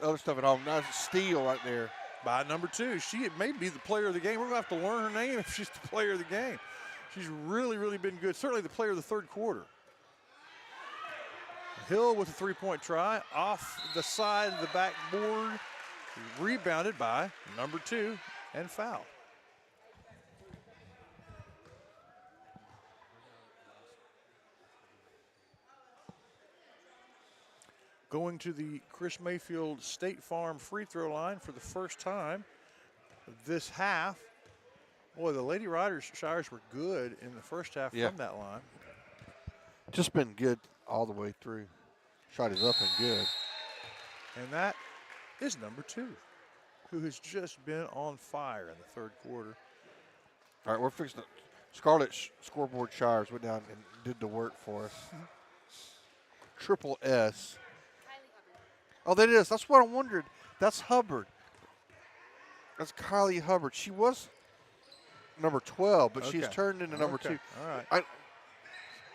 other stuff at home. Nice steal right there. By number 2. She may be the player of the game. We're going to have to learn her name if she's the player of the game. She's really, really been good. Certainly the player of the third quarter. Hill with a three-point try. Off the side of the backboard. Rebounded by number 2 and foul. Going to the Chris Mayfield State Farm free throw line for the first time this half. Boy, the Lady Riders Shires were good in the first half from that line. Just been good all the way through. Shot is up and good. And that is number 2, who has just been on fire in the third quarter. All right, we're fixing it. Scarlet Scoreboard Shires went down and did the work for us. Triple S. Oh, that is. That's what I wondered. That's Hubbard. That's Kylie Hubbard. She was number 12, but she's turned into number 2. All right.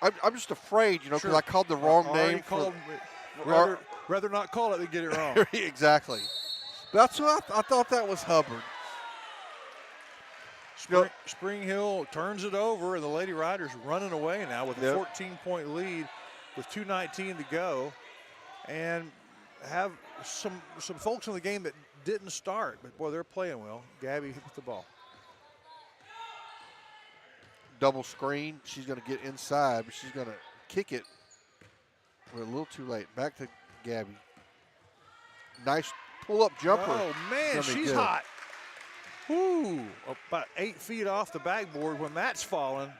I'm just afraid, because I called the wrong name. Rather not call it than get it wrong. Exactly. That's what I thought that was Hubbard. Spring Hill turns it over, and the Lady Riders running away now with a 14-point lead with 2:19 to go. And have some folks in the game that didn't start, but boy, they're playing well. Gabby with the ball. Double screen. She's going to get inside, but she's going to kick it. We're a little too late. Back to Gabby. Nice pull-up jumper. Oh, man, Gonna be she's good. hot. Woo, about 8 feet off the backboard when that's fallen.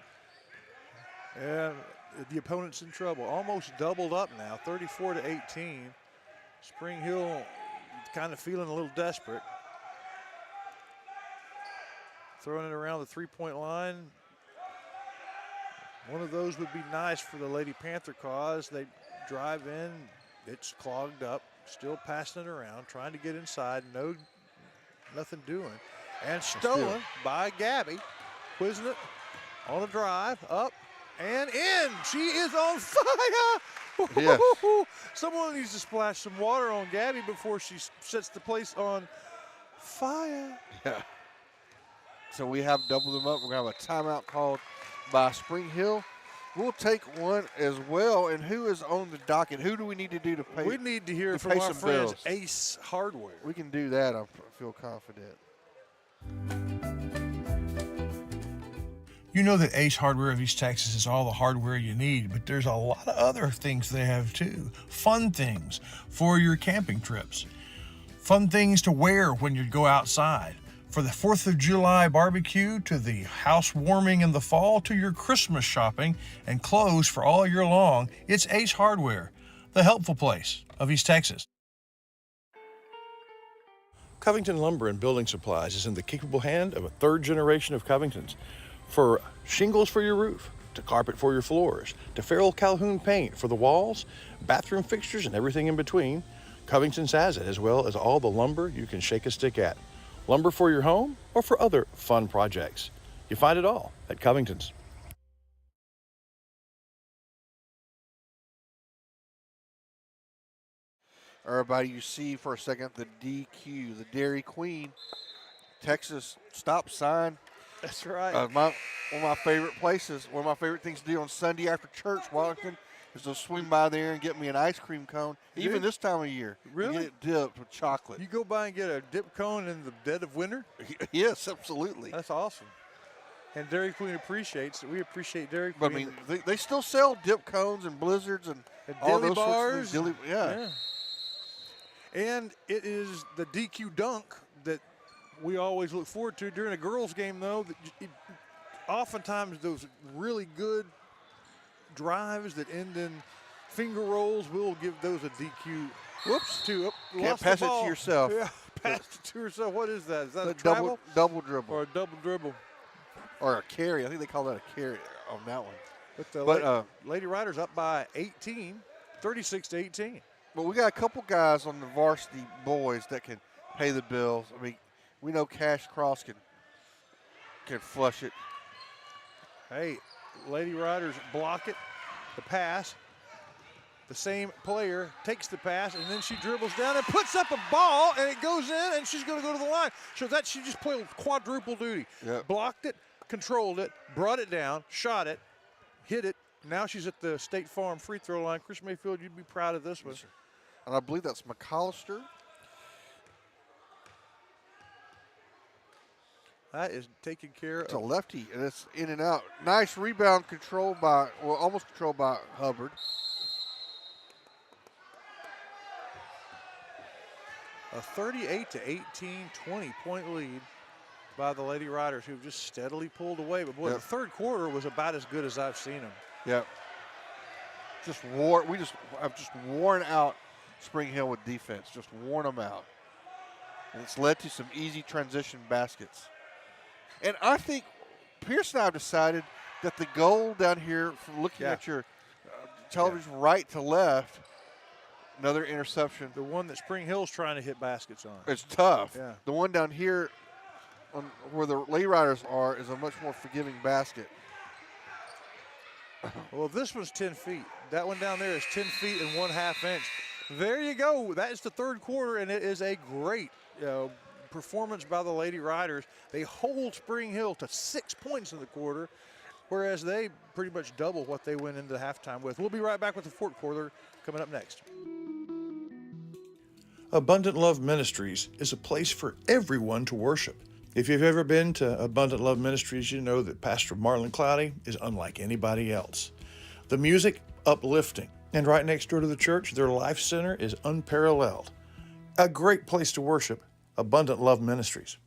And the opponent's in trouble. Almost doubled up now, 34-18. Spring Hill kind of feeling a little desperate. Throwing it around the three-point line. One of those would be nice for the Lady Panther cause. They drive in, it's clogged up, still passing it around, trying to get inside, nothing doing. And stolen by Gabby, quizzing it on a drive, up and in. She is on fire. Yes. Someone needs to splash some water on Gabby before she sets the place on fire. Yeah. So we have doubled them up. We're going to have a timeout called by Spring Hill. We'll take one as well. And who is on the docket? Who do we need to do to pay? We need to hear to from pay our some friends, bills? Ace Hardware. We can do that. I feel confident. You know that Ace Hardware of East Texas is all the hardware you need, but there's a lot of other things they have too. Fun things for your camping trips. Fun things to wear when you go outside. For the 4th of July barbecue, to the house warming in the fall, to your Christmas shopping and clothes for all year long, it's Ace Hardware, the helpful place of East Texas. Covington Lumber and Building Supplies is in the capable hand of a third generation of Covingtons. For shingles for your roof, to carpet for your floors, to Farrell Calhoun paint for the walls, bathroom fixtures, and everything in between, Covington's has it, as well as all the lumber you can shake a stick at. Lumber for your home or for other fun projects. You find it all at Covington's. Everybody, you see for a second the DQ, the Dairy Queen, Texas stop sign. That's right. One of my favorite places, one of my favorite things to do on Sunday after church, Washington, is to swing by there and get me an ice cream cone, even Really? this time of year. Really? And get it dipped with chocolate. You go by and get a dip cone in the dead of winter? Yes, absolutely. That's awesome. And Dairy Queen appreciates it. We appreciate Dairy But I Queen. mean, they still sell dip cones and blizzards and all dilly those bars. sorts of things. Yeah. And it is the DQ dunk that we always look forward to during a girls' game, though. Oftentimes those really good drives that end in finger rolls, we'll give those a DQ. Whoops, Can't pass it to yourself. Yeah, pass it to yourself. What is that? Is that a double travel? dribble. Or a double dribble? Or a carry. I think they call that a carry on that one. But Lady Riders up by 18, 36-18. But we got a couple guys on the varsity boys that can pay the bills. I mean, we know Cash Cross can flush it. Hey, Lady Riders block it, the pass. The same player takes the pass, and then she dribbles down and puts up a ball, and it goes in, and she's going to go to the line. So that she just played quadruple duty. Yep. Blocked it, controlled it, brought it down, shot it, hit it. Now she's at the State Farm free throw line. Chris Mayfield, you'd be proud of this one. Yes, and I believe that's McAllister. That is taken care It's a of. lefty, and it's in and out. Nice rebound controlled by, well, almost controlled by Hubbard. A 38-18, 20-point lead by the Lady Riders, who've just steadily pulled away. But boy, Yep. the third quarter was about as good as I've seen them. Yep. I've just worn out Spring Hill with defense, just worn them out. And it's led to some easy transition baskets. And I think Pierce and I have decided that the goal down here, from looking at your television right to left, another interception. The one that Spring Hill's trying to hit baskets on. It's tough. Yeah. The one down here where the Lady Riders are is a much more forgiving basket. Well, this one's 10 feet. That one down there is 10 feet and 1/2 inch. There you go. That is the third quarter, and it is a great performance by the Lady Riders. They hold Spring Hill to 6 points in the quarter, whereas they pretty much double what they went into halftime with. We'll be right back with the fourth quarter coming up next. Abundant Love Ministries is a place for everyone to worship. If you've ever been to Abundant Love Ministries, you know that Pastor Marlon Cloudy is unlike anybody else. The music, uplifting. And right next door to the church, their life center is unparalleled. A great place to worship, Abundant Love Ministries.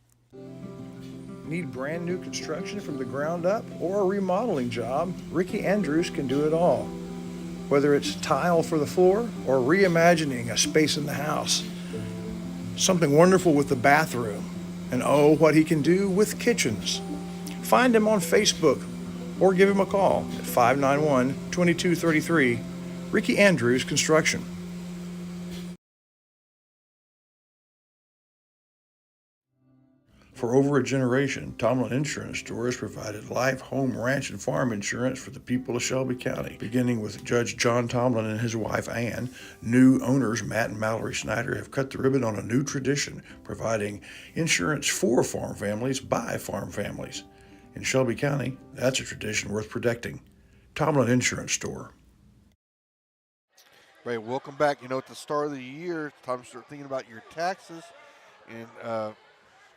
Need brand new construction from the ground up or a remodeling job? Ricky Andrews can do it all. Whether it's tile for the floor or reimagining a space in the house. Something wonderful with the bathroom. And oh, what he can do with kitchens. Find him on Facebook or give him a call at 591-2233, Ricky Andrews Construction. For over a generation, Tomlin Insurance Store has provided life, home, ranch, and farm insurance for the people of Shelby County. Beginning with Judge John Tomlin and his wife Ann, new owners Matt and Mallory Snyder have cut the ribbon on a new tradition, providing insurance for farm families by farm families. In Shelby County, that's a tradition worth protecting. Tomlin Insurance Store. Ray, welcome back. You know, at the start of the year, it's time to start thinking about your taxes. And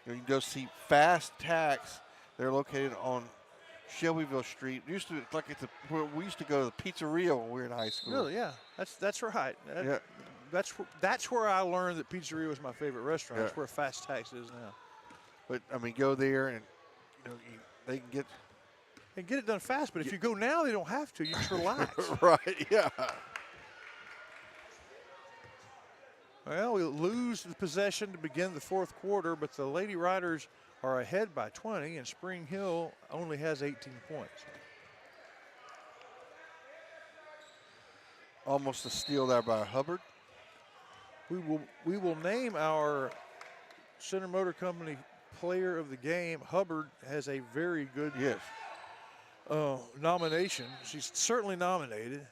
you can go see Fast Tax. They're located on Shelbyville Street. It used to look like we used to go to the pizzeria when we were in high school. Really? Yeah, that's right. Yeah. That's where I learned that pizzeria was my favorite restaurant. Yeah. That's where Fast Tax is now. But I mean, go there and they can get it done fast. But if you go now, they don't have to. You just relax. right. Yeah. Well, we lose the possession to begin the fourth quarter, but the Lady Riders are ahead by 20, and Spring Hill only has 18 points. Almost a steal there by Hubbard. We will name our Center Motor Company player of the game. Hubbard has a very good nomination. She's certainly nominated.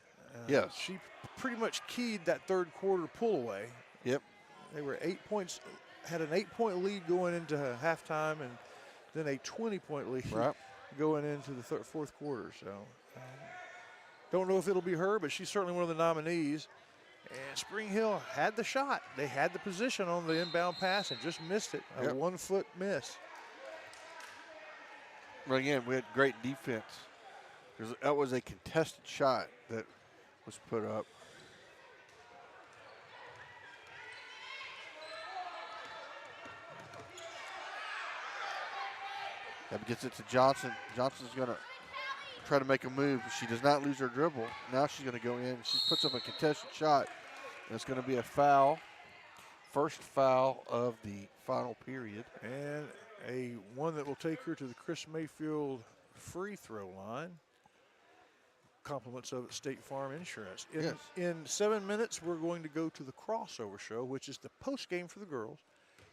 Yes. She pretty much keyed that third quarter pull away. Yep. They were 8 points, had an 8-point lead going into halftime, and then a 20-point lead going into the fourth quarter. So don't know if it'll be her, but she's certainly one of the nominees. And Spring Hill had the shot. They had the position on the inbound pass and just missed it. A 1-foot miss. But again, we had great defense. That was a contested shot that was put up. That gets it to Johnson. Johnson's going to try to make a move. She does not lose her dribble. Now she's going to go in. She puts up a contested shot. And it's going to be a foul. First foul of the final period. And a one that will take her to the Chris Mayfield free throw line. Compliments of State Farm Insurance. In 7 minutes, we're going to go to the crossover show, which is the post game for the girls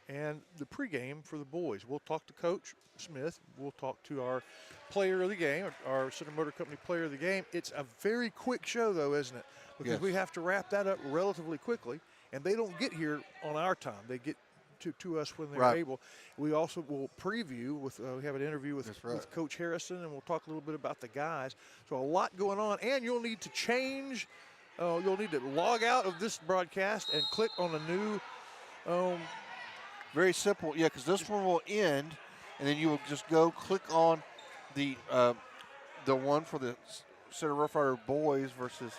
and the pregame for the boys. We'll talk to Coach Smith. We'll talk to our player of the game, our Center Motor Company player of the game. It's a very quick show, though, isn't it? Because we have to wrap that up relatively quickly, and they don't get here on our time. They get to us when they're able. We also will preview with we have an interview with Coach Harrison, and we'll talk a little bit about the guys. So a lot going on, and you'll need to change. You'll need to log out of this broadcast and click on a new. Very simple, because this one will end, and then you will just go click on the one for the Center Rough Rider boys versus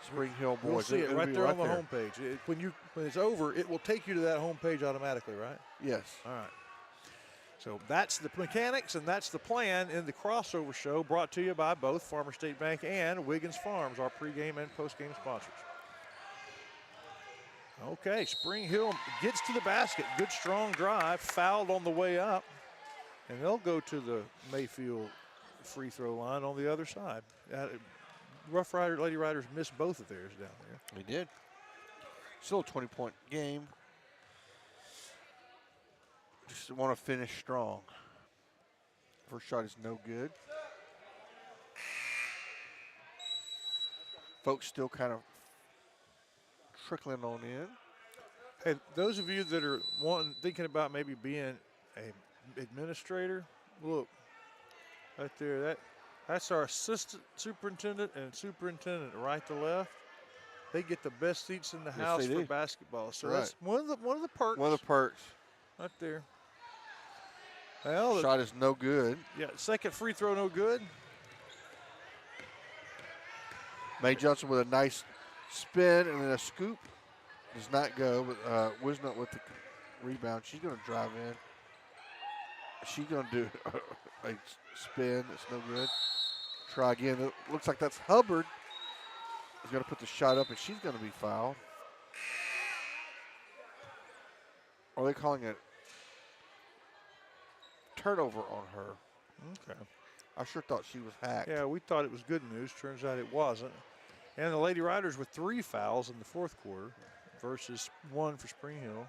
Spring Hill boys. You'll see it right there on the homepage. When it's over, it will take you to that homepage automatically, right? Yes. All right. So that's the mechanics and that's the plan in the crossover show, brought to you by both Farmer State Bank and Wiggins Farms, our pregame and postgame sponsors. Okay, Spring Hill gets to the basket. Good strong drive, fouled on the way up. And they'll go to the Mayfield free throw line on the other side. Lady Riders missed both of theirs down there. They did. Still a 20-point game. Just want to finish strong. First shot is no good. Folks still kind of trickling on in. Hey, those of you that are thinking about maybe being an administrator, look, right there, that's our assistant superintendent and superintendent right to left. they get the best seats in the Yes, house they for do. basketball. So Right. that's one of the perks. One of the perks. Right there. Well, Shot is no good. yeah, second free throw no good. Mae Johnson with a nice spin and then a scoop. Does not go, but Wisnut with the rebound. She's going to drive in. She's going to do a spin. It's no good. Try again. It looks like that's Hubbard. Is going to put the shot up, and she's going to be fouled. Are they calling it turnover on her? Okay. I sure thought she was hacked. Yeah, we thought it was good news. Turns out it wasn't. And the Lady Riders with 3 fouls in the fourth quarter versus 1 for Spring Hill.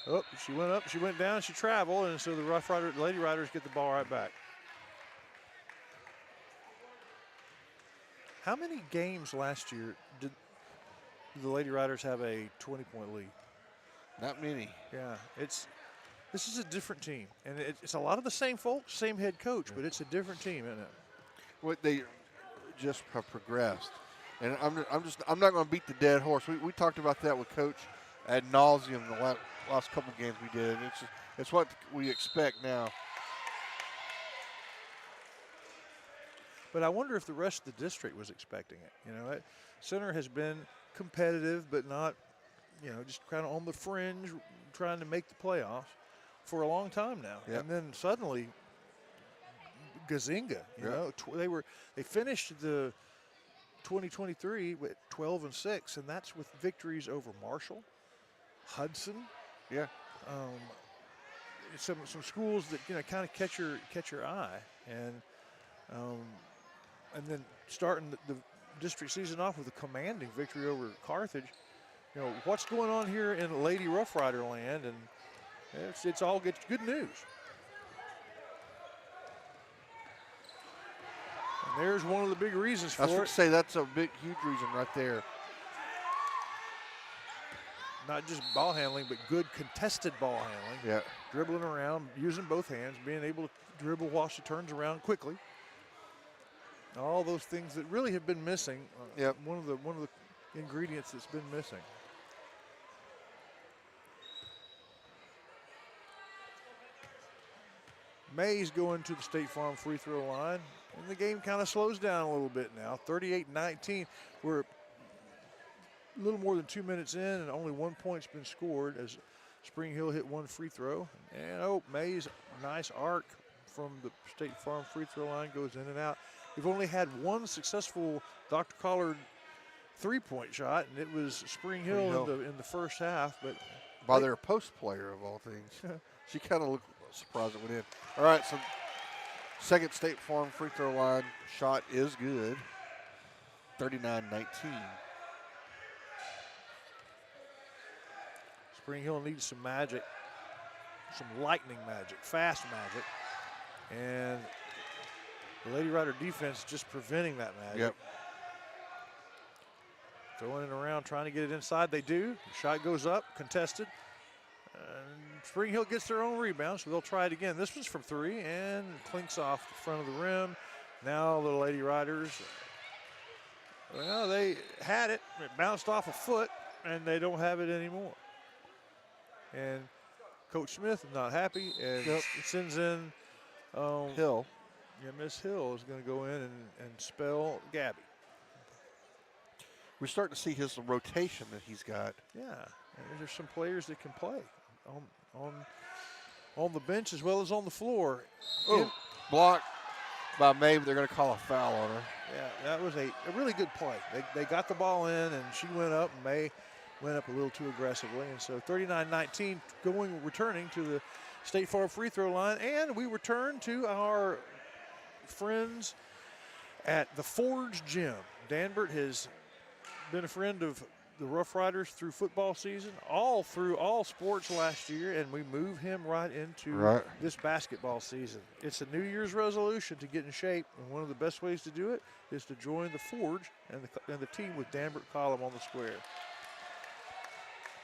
Oh, she went up, she went down, she traveled, and so the Lady Riders get the ball right back. How many games last year did the Lady Riders have a 20-point lead? Not many. Yeah, this is a different team, and it's a lot of the same folks, same head coach, but it's a different team, isn't it? What they just have progressed, and I'm not going to beat the dead horse. We talked about that with Coach ad nauseum the last couple games we did. It's what we expect now. But I wonder if the rest of the district was expecting it. You know, Center has been competitive, but not, just kind of on the fringe, trying to make the playoffs for a long time now. Yep. And then suddenly, Gazinga, they finished the 2023 with 12-6, and that's with victories over Marshall, Hudson. Yeah. Some schools that kind of catch your eye, and then starting the district season off with a commanding victory over Carthage. What's going on here in Lady Rough Rider land, and it's all good news. And there's one of the big reasons for I was going it. to say that's a huge reason right there. Not just ball handling, but good contested ball handling. Yeah. Dribbling around, using both hands, being able to dribble while she turns around quickly. All those things that really have been missing. Yep. One of the ingredients that's been missing. May's going to the State Farm free throw line, and the game kind of slows down a little bit now. 38-19. We're a little more than 2 minutes in, and only 1 point's been scored as Spring Hill hit 1 free throw. And May's nice arc from the State Farm free throw line goes in and out. We've only had 1 successful Dr. Collard 3-point shot, and it was Spring Hill in the first half. But by their post player of all things, she kind of looked surprised it went in. All right, so second State Farm free throw line shot is good. 39-19. Spring Hill needs some magic, some lightning magic, fast magic, and the Lady Rider defense just preventing that magic. Yep. Throwing it around, trying to get it inside. They do. The shot goes up, contested. And Spring Hill gets their own rebound, so they'll try it again. This one's from 3 and clinks off the front of the rim. Now the Lady Riders, well, they had it. It bounced off a foot, and they don't have it anymore. And Coach Smith is not happy, and sends in Hill. Yeah, Miss Hill is going to go in and spell Gabby. We're starting to see his rotation that he's got. Yeah, and there's some players that can play on the bench as well as on the floor. Oh, blocked by May, but they're going to call a foul on her. Yeah, that was a really good play. They got the ball in, and she went up, and May went up a little too aggressively. And so 39-19 returning to the State Farm free throw line. And we return to our friends at the Forge Gym. Danbert has been a friend of the Rough Riders through football season, through all sports last year, and we move him right into this basketball season. It's a New Year's resolution to get in shape, and one of the best ways to do it is to join the Forge and the team with Danbert Column on the square.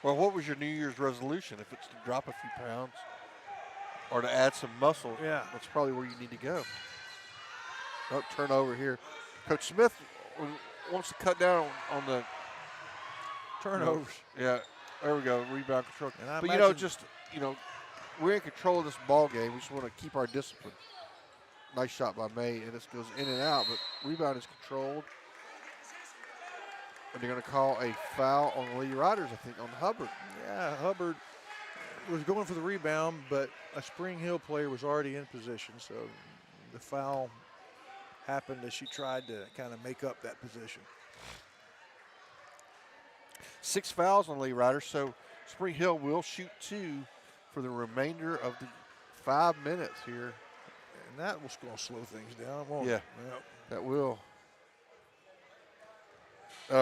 Well, what was your New Year's resolution? If it's to drop a few pounds or to add some muscle, that's probably where you need to go. Oh, turnover here. Coach Smith wants to cut down on the Turnovers. Yeah, there we go. Rebound control. And I But imagine- we're in control of this ball game. We just want to keep our discipline. Nice shot by May, and this goes in and out, but rebound is controlled. And they're going to call a foul on the Lady Riders, I think, on Hubbard. Yeah, Hubbard was going for the rebound, but a Spring Hill player was already in position, so the foul happened as she tried to kind of make up that position. 6 fouls on the Lady Riders, so Spring Hill will shoot 2 for the remainder of the 5 minutes here. And that was going to slow things down, won't Yeah, it? Yep. that will.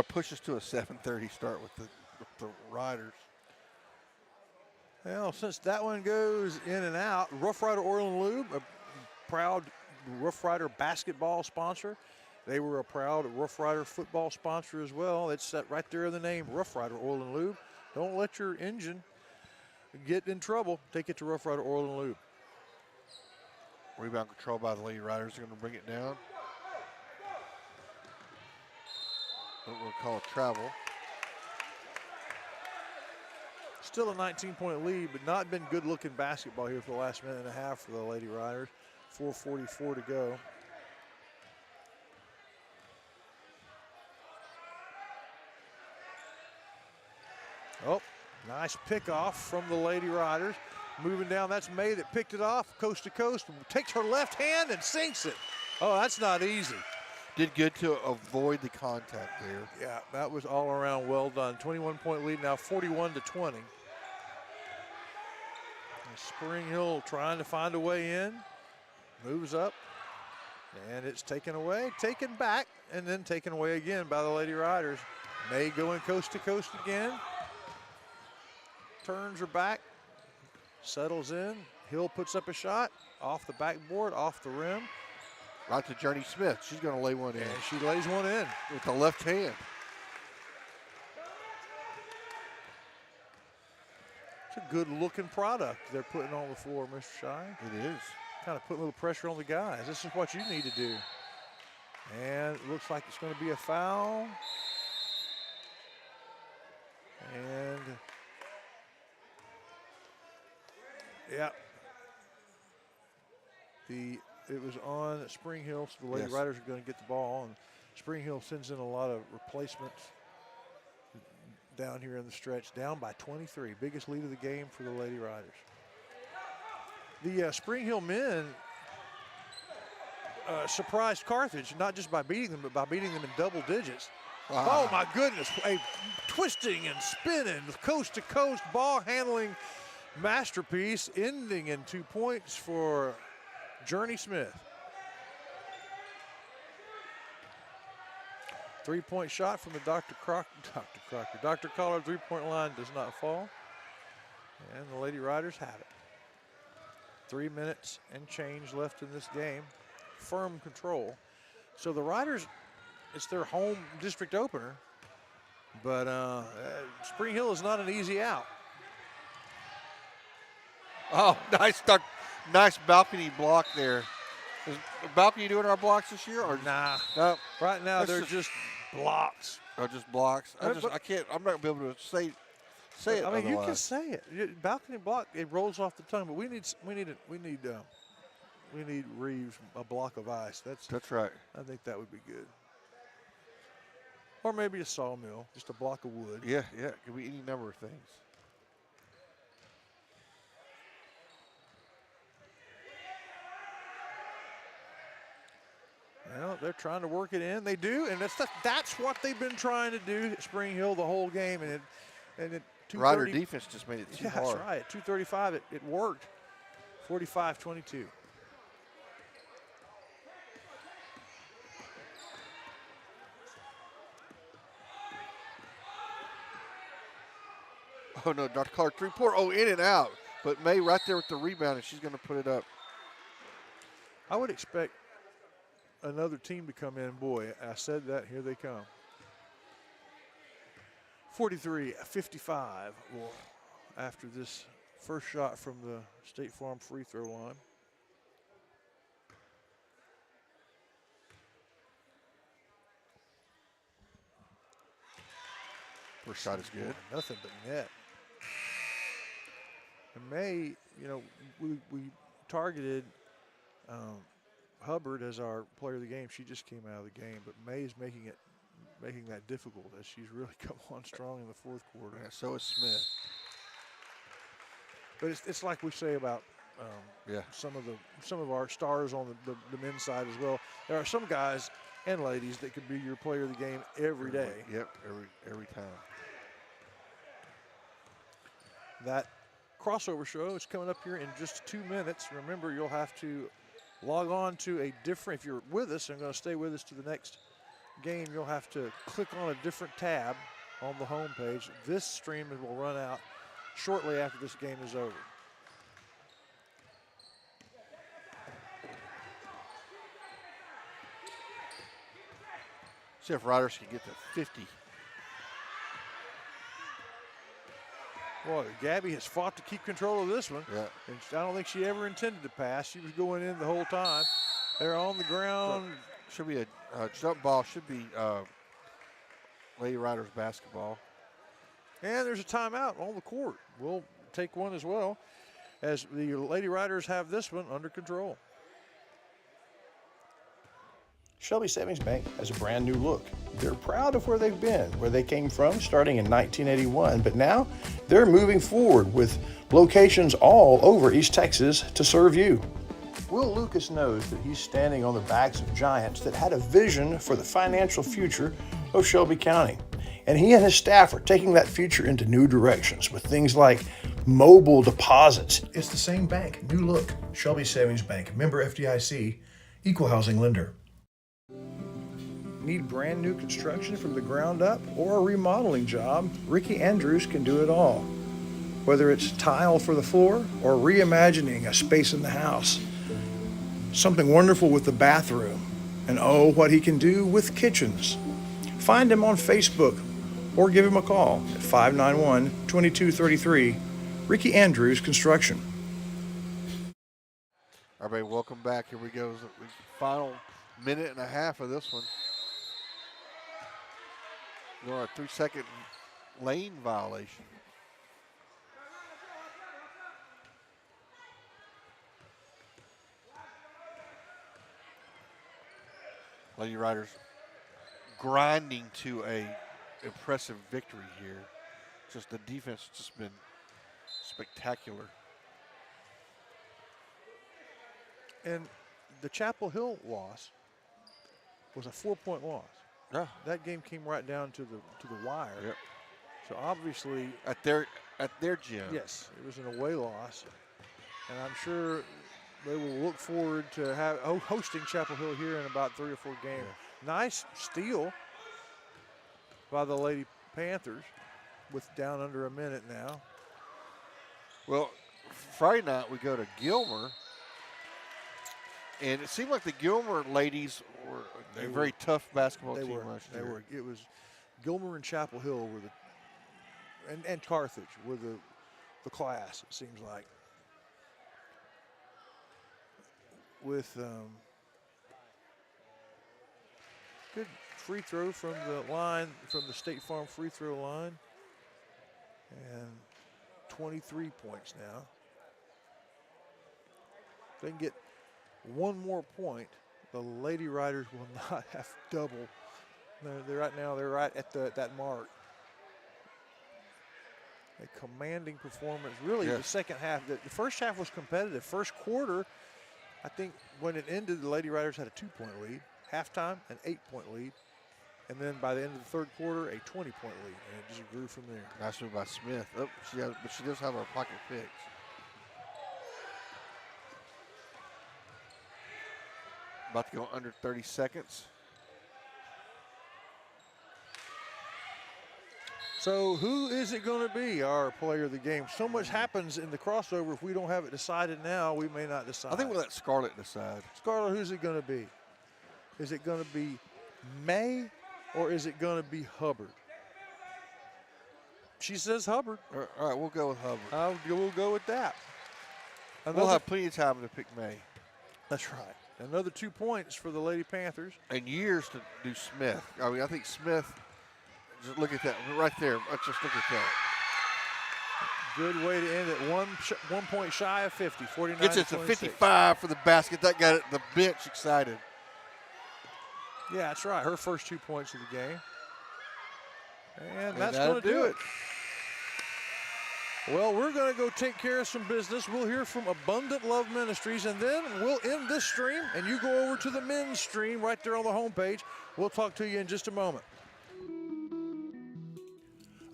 Push us to a 7:30 start with the Riders. Well, since that one goes in and out, Rough Rider Oil and Lube, a proud Rough Rider basketball sponsor. They were a proud Rough Rider football sponsor as well. It's set right there in the name, Rough Rider Oil and Lube. Don't let your engine get in trouble. Take it to Rough Rider Oil and Lube. Rebound control by the Lady Riders. They're going to bring it down. What we'll call a travel. Still a 19-point lead, but not been good-looking basketball here for the last minute and a half for the Lady Riders. 4:44 to go. Oh, nice pickoff from the Lady Riders. Moving down, that's May that picked it off, coast to coast, takes her left hand and sinks it. Oh, that's not easy. Did good to avoid the contact there. Yeah, that was all around well done. 21-point lead now, 41-20. Spring Hill trying to find a way in. Moves up, and it's taken away, taken back, and then taken away again by the Lady Riders. May going coast to coast again. Turns her back, settles in. Hill puts up a shot, off the backboard, off the rim. Right to Journey Smith. She's going to lay one in. And she lays one in. With the left hand. It's a good-looking product they're putting on the floor, Mr. Shine. It is. Kind of putting a little pressure on the guys. This is what you need to do. And it looks like it's going to be a foul. And, yeah. It was on Spring Hill, so the Lady Riders are going to get the ball. And Spring Hill sends in a lot of replacements down here in the stretch, down by 23. Biggest lead of the game for the Lady Riders. The Spring Hill men surprised Carthage, not just by beating them, but by beating them in double digits. Wow. Oh, my goodness. A twisting and spinning, coast to coast, ball handling masterpiece, ending in 2 points for Journey Smith. 3-point shot from the Dr. Collard 3-point line does not fall. And the Lady Riders have it. 3 minutes and change left in this game. Firm control. So the Riders, it's their home district opener, but Spring Hill is not an easy out. Oh, nice balcony block there. Is the balcony doing our blocks this year? Or Nah. No. Right now they're just blocks. Oh, just blocks. I'm not gonna be able to say it. I mean, you can otherwise. say it. Balcony block, it rolls off the tongue, but we need Reeves a block of ice. That's right. I think that would be good. Or maybe a sawmill, just a block of wood. Yeah, it could be any number of things. Well, they're trying to work it in. They do, and that's what they've been trying to do at Spring Hill the whole game. And it Rider defense just made it too hard. That's right. 2:35, it worked. 45-22. Oh no, Dr. Clark 3-point. Oh, in and out. But May right there with the rebound, and she's going to put it up. I would expect another team to come in. Boy, I said that. Here they come. 43-55 after this first shot from the State Farm free throw line. First shot is good. Nothing but net. And May, we targeted Hubbard as our player of the game. She just came out of the game, but May is making that difficult as she's really come on strong in the fourth quarter. Yeah, so is Smith. But it's like we say about some of our stars on the men's side as well. There are some guys and ladies that could be your player of the game every day. Yep, every time. That crossover show is coming up here in just 2 minutes. Remember, you'll have to log on to a different, if you're with us and going to stay with us to the next game, you'll have to click on a different tab on the home page. This stream will run out shortly after this game is over. See if Riders can get to 50. Boy, Gabby has fought to keep control of this one. Yeah. And I don't think she ever intended to pass. She was going in the whole time. They're on the ground. Should be a jump ball. Should be Lady Riders basketball. And there's a timeout on the court. We'll take one as well, as the Lady Riders have this one under control. Shelby Savings Bank has a brand new look. They're proud of where they've been, where they came from starting in 1981, but now they're moving forward with locations all over East Texas to serve you. Will Lucas knows that he's standing on the backs of giants that had a vision for the financial future of Shelby County. And he and his staff are taking that future into new directions with things like mobile deposits. It's the same bank, new look. Shelby Savings Bank, member FDIC, equal housing lender. Need brand new construction from the ground up or a remodeling job? Ricky Andrews can do it all. Whether it's tile for the floor or reimagining a space in the house. Something wonderful with the bathroom. And oh, what he can do with kitchens. Find him on Facebook or give him a call at 591-2233. Ricky Andrews Construction. Everybody, welcome back. Here we go. The final minute and a half of this one. We're on a 3-second lane violation. Lady Riders grinding to a impressive victory here. Just the defense has just been spectacular. And the Chapel Hill loss was a 4-point loss. Yeah. That game came right down to the wire. Yep. So obviously At their gym. yes, it was an away loss, and I'm sure they will look forward to hosting Chapel Hill here in about 3 or 4 games. Yeah. Nice steal by the Lady Panthers with down under a minute now. Well, Friday night we go to Gilmer, and it seemed like the Gilmer ladies were a very tough basketball team last year. They were. It was Gilmer and Chapel Hill were and Carthage were the class, it seems like. With good free throw from the line, from the State Farm free throw line. And 23 points now. If they can get one more point, the Lady Riders will not have double. They're right at that mark. A commanding performance. Really, the second half. The first half was competitive. First quarter, I think when it ended, the Lady Riders had a 2-point lead. Halftime, an 8-point lead. And then by the end of the third quarter, a 20-point lead. And it just grew from there. Nice move by Smith. Oh, but she does have her pocket fixed. About to go under 30 seconds. So who is it going to be our player of the game? So much happens in the crossover. If we don't have it decided now, we may not decide. I think we'll let Scarlett decide. Scarlett, who's it going to be? Is it going to be May or is it going to be Hubbard? She says Hubbard. All right, we'll go with Hubbard. We'll go with that. We'll have plenty of time to pick May. That's right. Another 2 points for the Lady Panthers. And years to do Smith. I mean, I think Smith Just look at that right there. Let's just look at that. Good way to end it. 1 point shy of 50, 49 Gets it to 26. 55 for the basket. That got the bench excited. Yeah, that's right. Her first 2 points of the game. And that's that'll going to do it. Well, we're going to go take care of some business. We'll hear from Abundant Love Ministries, and then we'll end this stream, and you go over to the men's stream right there on the homepage. We'll talk to you in just a moment.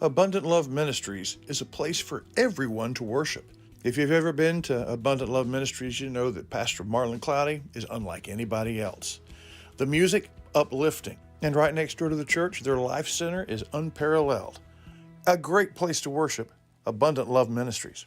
Abundant Love Ministries is a place for everyone to worship. If you've ever been to Abundant Love Ministries, you know that Pastor Marlon Cloudy is unlike anybody else. The music, uplifting. And right next door to the church, their life center is unparalleled. A great place to worship, Abundant Love Ministries.